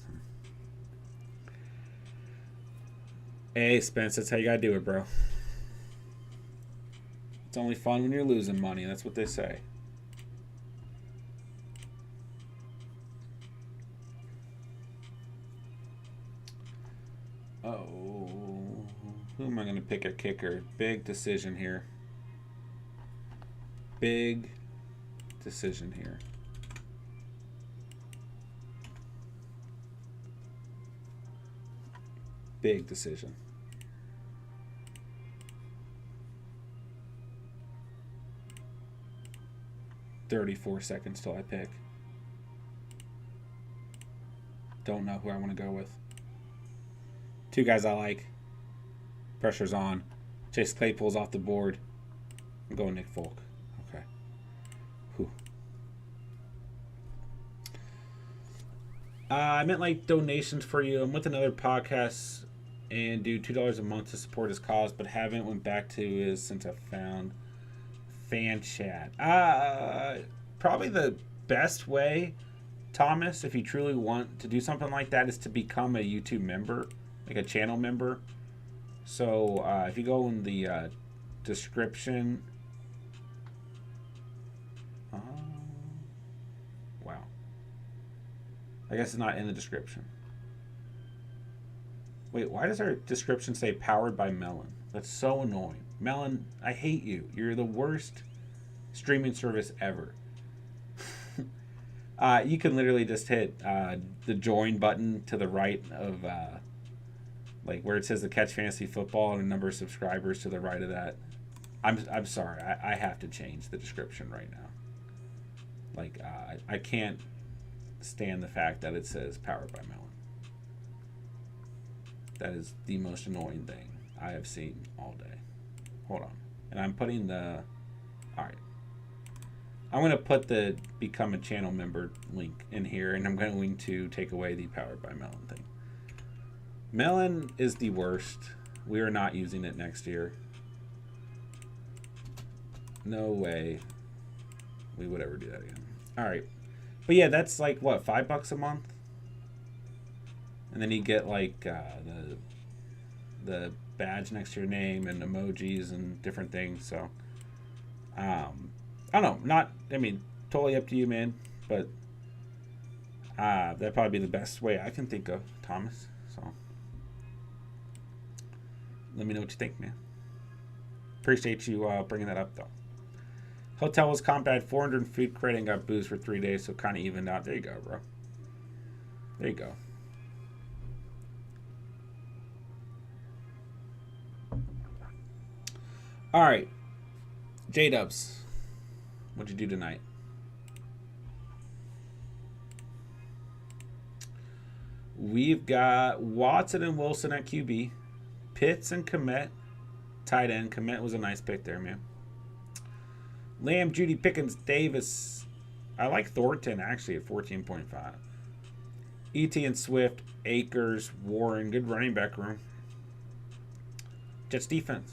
Hey, Spence, that's how you gotta do it, bro. It's only fun when you're losing money. That's what they say. Oh, who am I gonna pick at kicker? Big decision here. Big decision here. Big decision. $34 seconds till I pick. Don't know who I want to go with. 2 guys I like. Pressure's on. Chase Claypool's off the board. I'm going Nick Folk. Okay. Whew. I meant like donations for you. I'm with another podcast and do $2 a month to support his cause, but haven't went back to his since I found fan chat. Probably the best way, Thomas, if you truly want to do something like that, is to become a YouTube member, like a channel member. So if you go in the description, wow, I guess it's not in the description. Wait, why does our description say powered by Melon? That's so annoying. Melon, I hate you. You're the worst streaming service ever. You can literally just hit the join button to the right of like where it says the Catch Fantasy Football and a number of subscribers to the right of that. I'm sorry. I have to change the description right now. Like I can't stand the fact that it says powered by Melon. That is the most annoying thing I have seen all day. Hold on. And I'm putting the... Alright. I'm going to put the become a channel member link in here, and I'm going to take away the powered by Melon thing. Melon is the worst. We are not using it next year. No way we would ever do that again. Alright. But yeah, that's like, what, $5 a month? And then you get like the badge next to your name and emojis and different things. So, I don't know. Totally up to you, man. But that'd probably be the best way I can think of, Thomas. So, let me know what you think, man. Appreciate you bringing that up, though. Hotel was comped at 400 food credit and got booze for 3 days, so kind of evened out. There you go, bro. There you go. All right. J-Dubs. What'd you do tonight? We've got Watson and Wilson at QB. Pitts and Kmet. Tight end. Kmet was a nice pick there, man. Lamb, Judy, Pickens, Davis. I like Thornton, actually, at 14.5. E.T. and Swift, Akers, Warren. Good running back room. Jets defense.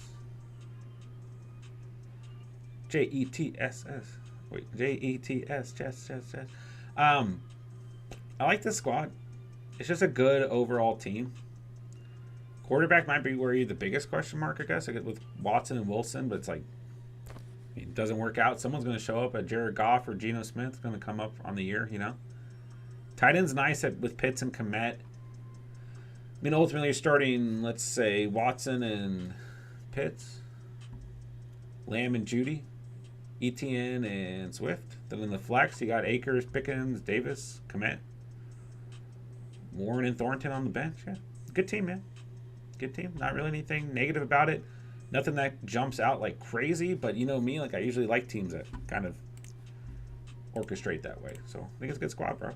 J-E-T-S-S. Wait, J-E-T-S. Jets. I like this squad. It's just a good overall team. Quarterback might be where you're the biggest question mark, I guess, with Watson and Wilson, but it's like, it doesn't work out. Someone's going to show up at Jared Goff or Geno Smith. Going to come up on the year, you know. Tight end's nice with Pitts and Kmet. Ultimately, you're starting, let's say, Watson and Pitts. Lamb and Judy. Etienne and Swift. Then in the flex, you got Akers, Pickens, Davis, Kmet. Warren and Thornton on the bench. Yeah. Good team, man. Good team. Not really anything negative about it. Nothing that jumps out like crazy, but you know me, like I usually like teams that kind of orchestrate that way. So I think it's a good squad, bro.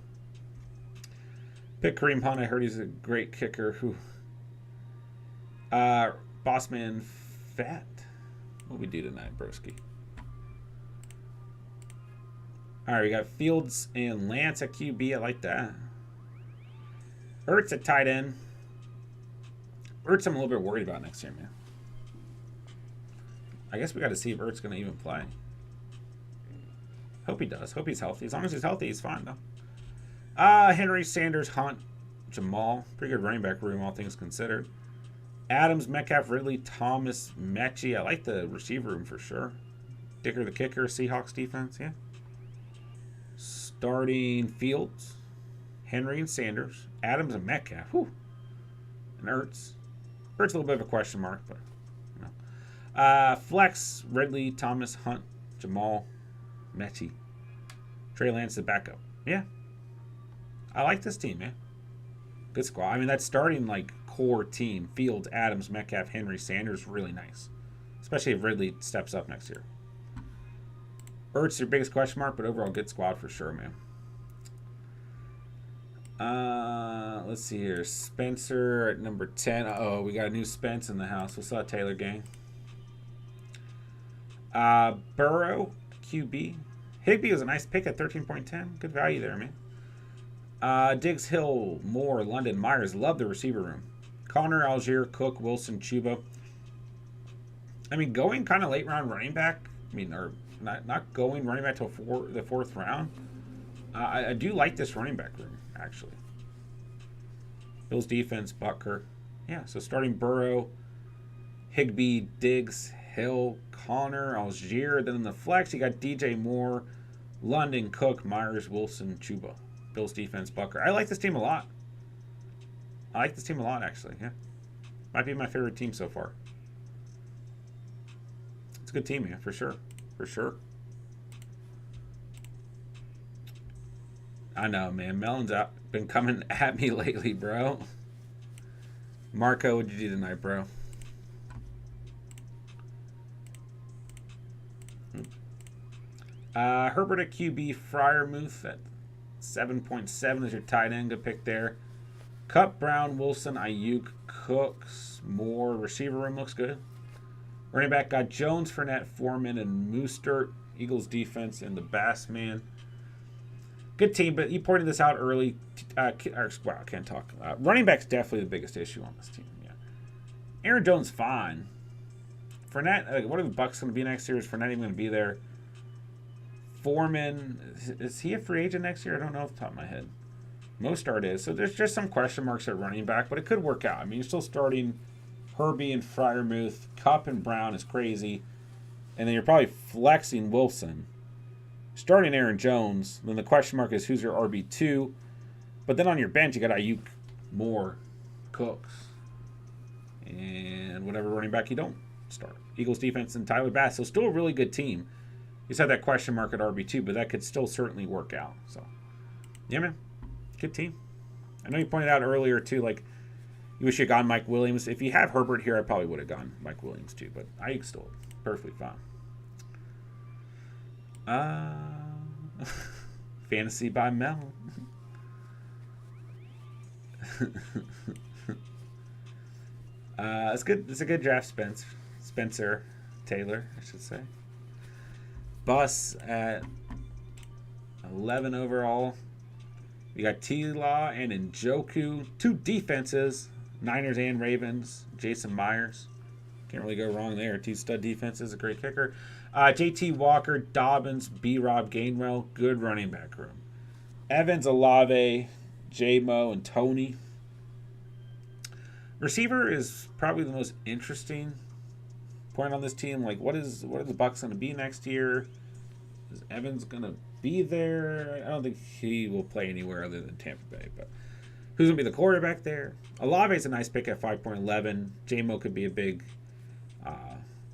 Pick Kareem Hunt. I heard he's a great kicker. Bossman Fat. What we do tonight, broski? All right, we got Fields and Lance at QB. I like that. Ertz at tight end. Ertz I'm a little bit worried about next year, man. I guess we got to see if Ertz going to even play. Hope he does. Hope he's healthy. As long as he's healthy, he's fine, though. Henry, Sanders, Hunt, Jamal. Pretty good running back room, all things considered. Adams, Metcalf, Ridley, Thomas, Mechie. I like the receiver room for sure. Dicker the kicker, Seahawks defense, yeah. Starting Fields, Henry and Sanders, Adams and Metcalf. Whew. And Ertz. Ertz a little bit of a question mark, but you know. Flex, Ridley, Thomas, Hunt, Jamal, Mechie. Trey Lance the backup. Yeah. I like this team, man. Good squad. I mean, that starting like core team, Fields, Adams, Metcalf, Henry, Sanders, really nice. Especially if Ridley steps up next year. Ertz your biggest question mark, but overall good squad for sure, man. Let's see here. Spencer at number 10. Oh, we got a new Spence in the house. What's up, Taylor gang? Burrow, QB. Higbee was a nice pick at 13.10. Good value there, man. Diggs, Hill, Moore, London, Myers. Love the receiver room. Connor, Algier, Cook, Wilson, Chuba. I mean, going kind of late round running back. I mean, or not going running back till the fourth round. I do like this running back room, actually. Bills defense, Butker. Yeah, so starting Burrow, Higbee, Diggs, Hill, Connor, Algier. Then in the flex, you got DJ Moore, London, Cook, Myers, Wilson, Chuba. Bills defense, Butker. I like this team a lot. Actually. Yeah. Might be my favorite team so far. It's a good team, yeah, for sure. For sure. I know, man. Melon's been coming at me lately, bro. Marco, what'd you do tonight, bro? Herbert at QB, Freiermuth at 7.7 is your tight end. Good pick there. Cup, Brown, Wilson, Ayuk, Cooks, Moore. Receiver room looks good. Running back got Jones, Fournette, Foreman, and Moostert. Eagles defense and the Bassman. Good team, but you pointed this out early. Wow, I can't talk. Running back's definitely the biggest issue on this team. Yeah, Aaron Jones fine. Fournette, what are the Bucks going to be next year? Is Fournette even going to be there? Foreman, is he a free agent next year? I don't know off the top of my head. Mostert is. So there's just some question marks at running back, but it could work out. I mean, you're still starting Herbie and Freiermuth. Cup and Brown is crazy. And then you're probably flexing Wilson. Starting Aaron Jones. Then the question mark is who's your RB2. But then on your bench, you got Ayuk, Moore, Cooks, and whatever running back you don't start. Eagles defense and Tyler Bass. So still a really good team. You just had that question mark at RB2, but that could still certainly work out. So, yeah, man. Good team. I know you pointed out earlier, too, like, you wish you had gone Mike Williams. If you have Herbert here, I probably would have gone Mike Williams, too. But Ayuk's still perfectly fine. Fantasy by Mel. It's good. It's a good draft, Spencer Taylor, I should say. Bus at 11 overall. We got T-Law and Njoku. 2 defenses, Niners and Ravens. Jason Myers. Can't really go wrong there. 2 stud defenses, a great kicker. JT Walker, Dobbins, B-Rob, Gainwell. Good running back room. Evans, Olave, J-Mo, and Tony. Receiver is probably the most interesting point on this team. Like, what are the Bucs going to be next year? Is Evans going to be there? I don't think he will play anywhere other than Tampa Bay. But who's going to be the quarterback there? Olave is a nice pick at 5.11. J-Mo could be a big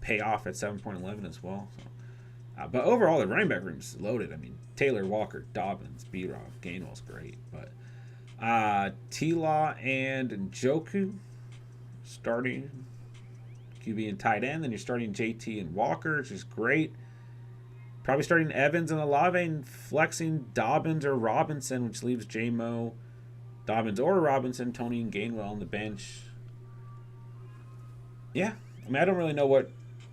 payoff at 7.11 as well. So, but overall, the running back room's loaded. I mean, Taylor, Walker, Dobbins, B-Rob, Gainwell's great. But T-Law and Njoku starting QB and tight end. Then you're starting JT and Walker, which is great. Probably starting Evans and Olave and flexing Dobbins or Robinson, which leaves J-Mo, Dobbins or Robinson, Tony and Gainwell on the bench. Yeah. I mean, I don't really know what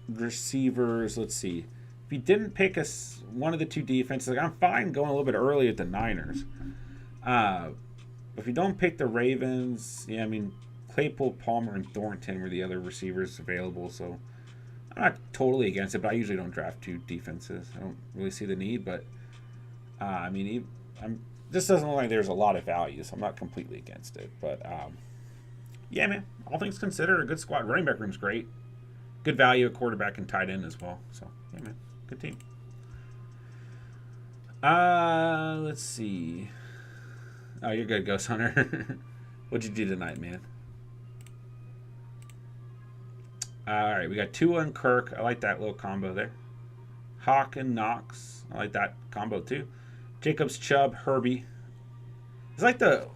receivers. Let's see. If you didn't pick one of the 2 defenses, like I'm fine going a little bit early at the Niners. If you don't pick the Ravens, yeah, I mean, Claypool, Palmer, and Thornton were the other receivers available, so I'm not totally against it, but I usually don't draft 2 defenses. I don't really see the need, but I mean, this doesn't look like there's a lot of value, so I'm not completely against it. But yeah, man, all things considered, a good squad. Running back room's great. Good value at quarterback and tight end as well. So, yeah, man, good team. Let's see. Oh, you're good, Ghost Hunter. What'd you do tonight, man? All right, we got Tua and Kirk. I like that little combo there. Hawk and Knox. I like that combo too. Jacobs, Chubb, Herbie. It's like the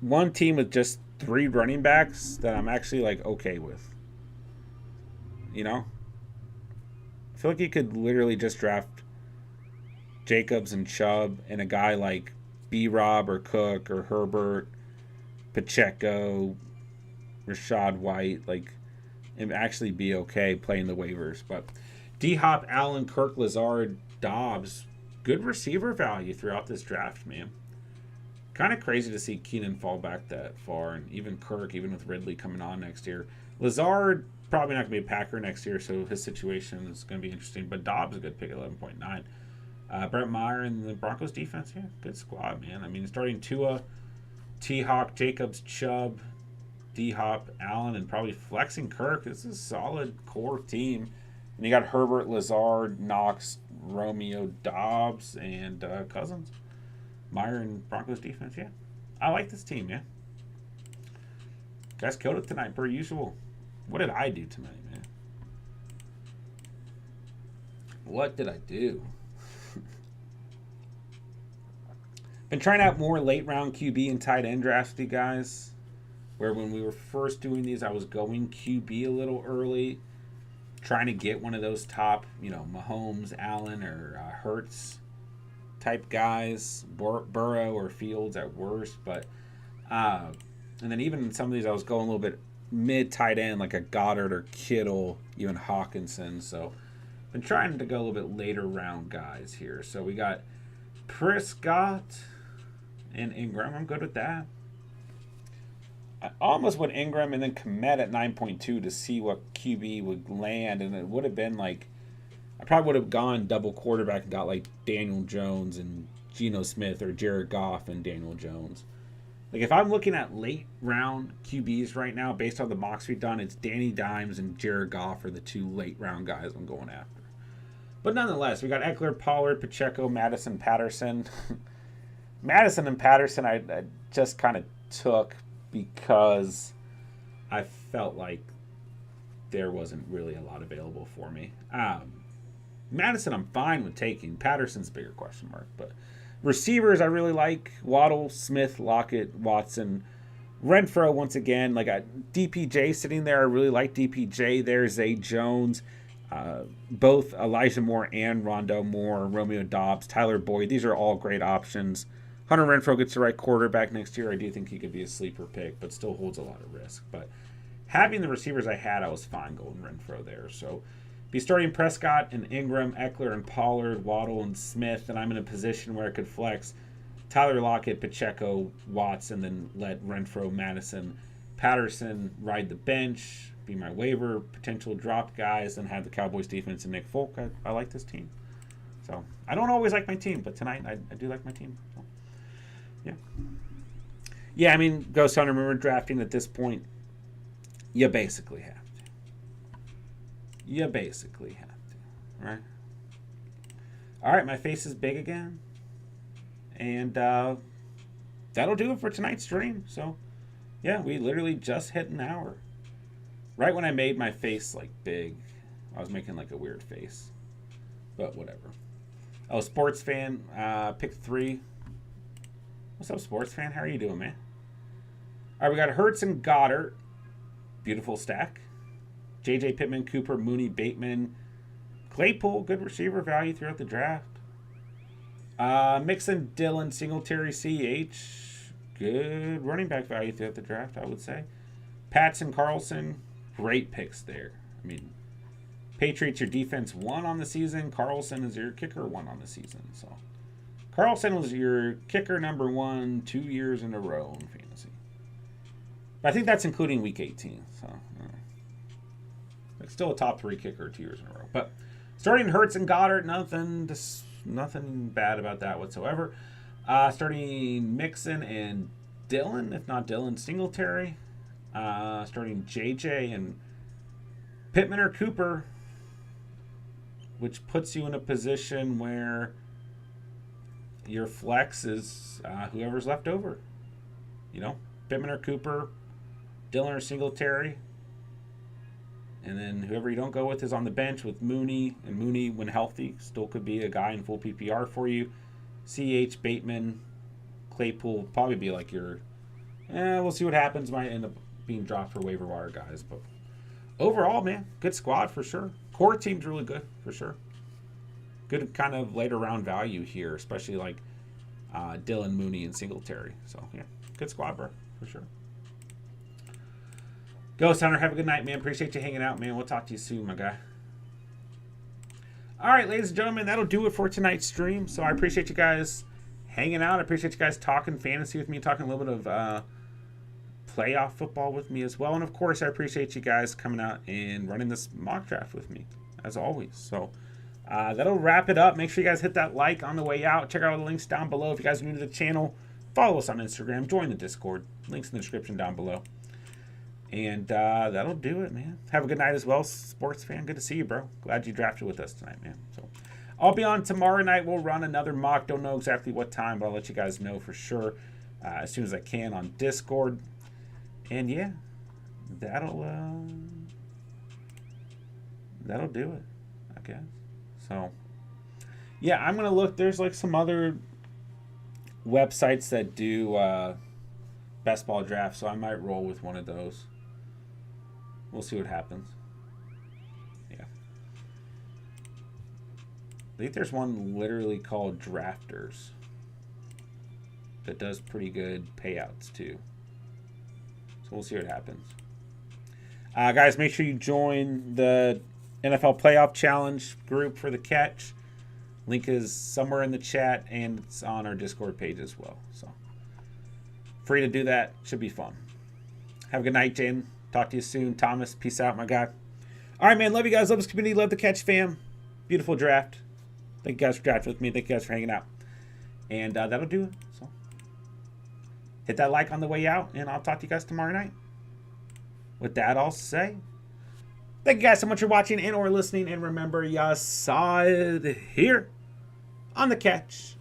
one team with just 3 running backs that I'm actually like okay with. You know? I feel like you could literally just draft Jacobs and Chubb and a guy like B-Rob or Cook or Herbert, Pacheco, Rashad White, like, and actually be okay playing the waivers. But D-Hop, Allen, Kirk, Lazard, Dobbs, good receiver value throughout this draft, man. Kind of crazy to see Keenan fall back that far, and even Kirk, even with Ridley coming on next year. Lazard, probably not going to be a Packer next year, so his situation is going to be interesting. But Dobbs, a good pick at 11.9. Brett Maher and the Broncos defense, yeah, good squad, man. I mean, starting Tua, T-Hawk, Jacobs, Chubb, D-Hop, Allen, and probably flexing Kirk. This is a solid core team. And you got Herbert, Lazard, Knox, Romeo, Dobbs, and Cousins. Meyer and Broncos defense, yeah. I like this team, yeah. Guys killed it tonight, per usual. What did I do tonight, man? What did I do? Been trying out more late round QB and tight end drafts, you guys. Where when we were first doing these, I was going QB a little early, trying to get one of those top, Mahomes, Allen, or Hurts type guys, Burrow or Fields at worst. But and then even in some of these, I was going a little bit mid tight end, like a Goddard or Kittle, even Hawkinson. So been trying to go a little bit later round guys here. So we got Prescott and Ingram. I'm good with that. I almost went Ingram and then Komet at 9.2 to see what QB would land, and it would have been like, I probably would have gone double quarterback and got like Daniel Jones and Geno Smith, or Jared Goff and Daniel Jones. Like, if I'm looking at late round QBs right now, based on the mocks we've done, it's Danny Dimes and Jared Goff are the 2 late round guys I'm going after. But nonetheless, we got Eckler, Pollard, Pacheco, Madison, Patterson. Madison and Patterson I just kind of took because I felt like there wasn't really a lot available for me. Madison I'm fine with taking. Patterson's a bigger question mark. But receivers I really like. Waddle, Smith, Lockett, Watson. Renfro once again. Like a DPJ sitting there. I really like DPJ. There's Zay Jones. Both Elijah Moore and Rondo Moore. Romeo Dobbs. Tyler Boyd. These are all great options. Hunter Renfro gets the right quarterback next year. I do think he could be a sleeper pick, but still holds a lot of risk. But having the receivers I had, I was fine going Renfro there. So be starting Prescott and Ingram, Eckler and Pollard, Waddle and Smith, and I'm in a position where I could flex Tyler Lockett, Pacheco, Watts, and then let Renfro, Madison, Patterson ride the bench, be my waiver potential drop guys, and have the Cowboys defense and Nick Folk. I like this team. So I don't always like my team, but tonight I do like my team. So, yeah. Yeah, I mean, Ghost Hunter, remember drafting at this point, you basically have to. You basically have to, right? All right, my face is big again. And that'll do it for tonight's stream. So, yeah, we literally just hit an hour. Right when I made my face, like, big, I was making, like, a weird face. But whatever. Oh, sports fan, pick 3. What's up, sports fan? How are you doing, man? All right, we got Hurts and Goddard. Beautiful stack. J.J. Pittman, Cooper, Mooney, Bateman. Claypool, good receiver value throughout the draft. Mixon, Dillon, Singletary, C.H. Good running back value throughout the draft, I would say. Pats and Carlson, great picks there. I mean, Patriots, your defense 1 on the season. Carlson is your kicker 1 on the season. So Carlson was your kicker number 1 2 years in a row in fantasy. But I think that's including week 18. So it's still a top 3 kicker 2 years in a row. But starting Hurts and Goddard, nothing bad about that whatsoever. Starting Mixon and Dillon, if not Dillon, Singletary. Starting JJ and Pittman or Cooper, which puts you in a position where your flex is whoever's left over. You know, Pittman or Cooper, Dillon or Singletary. And then whoever you don't go with is on the bench with Mooney. And Mooney, when healthy, still could be a guy in full PPR for you. CH, Bateman, Claypool, probably be like your... we'll see what happens. Might end up being dropped for waiver wire guys. But overall, man, good squad for sure. Core team's really good for sure. Good kind of later round value here, especially like Dillon, Mooney, and Singletary. So, yeah, good squad, bro, for sure. Ghost Hunter, have a good night, man. Appreciate you hanging out, man. We'll talk to you soon, my guy. All right, ladies and gentlemen, that'll do it for tonight's stream. So I appreciate you guys hanging out. I appreciate you guys talking fantasy with me, talking a little bit of playoff football with me as well. And, of course, I appreciate you guys coming out and running this mock draft with me, as always. So that'll wrap it up. Make sure you guys hit that like on the way out. Check out all the links down below. If you guys are new to the channel, follow us on Instagram. Join the Discord. Links in the description down below. And that'll do it, man. Have a good night as well, sports fan. Good to see you, bro. Glad you drafted with us tonight, man. So I'll be on tomorrow night. We'll run another mock. Don't know exactly what time, but I'll let you guys know for sure as soon as I can on Discord. And yeah, that'll do it, I guess. So yeah, I'm gonna look. There's like some other websites that do best ball drafts, so I might roll with one of those. We'll see what happens. Yeah. I think there's one literally called Drafters that does pretty good payouts too. So we'll see what happens. Guys, make sure you join the NFL Playoff Challenge group for the catch. Link is somewhere in the chat, and it's on our Discord page as well. So free to do that. Should be fun. Have a good night, Jen. Talk to you soon. Thomas, peace out, my guy. All right, man. Love you guys. Love this community. Love the catch fam. Beautiful draft. Thank you guys for drafting with me. Thank you guys for hanging out. And that'll do it. So Hit that like on the way out, and I'll talk to you guys tomorrow night. With that, I'll say, thank you guys so much for watching and or listening. And remember, ya saw it here on The Catch.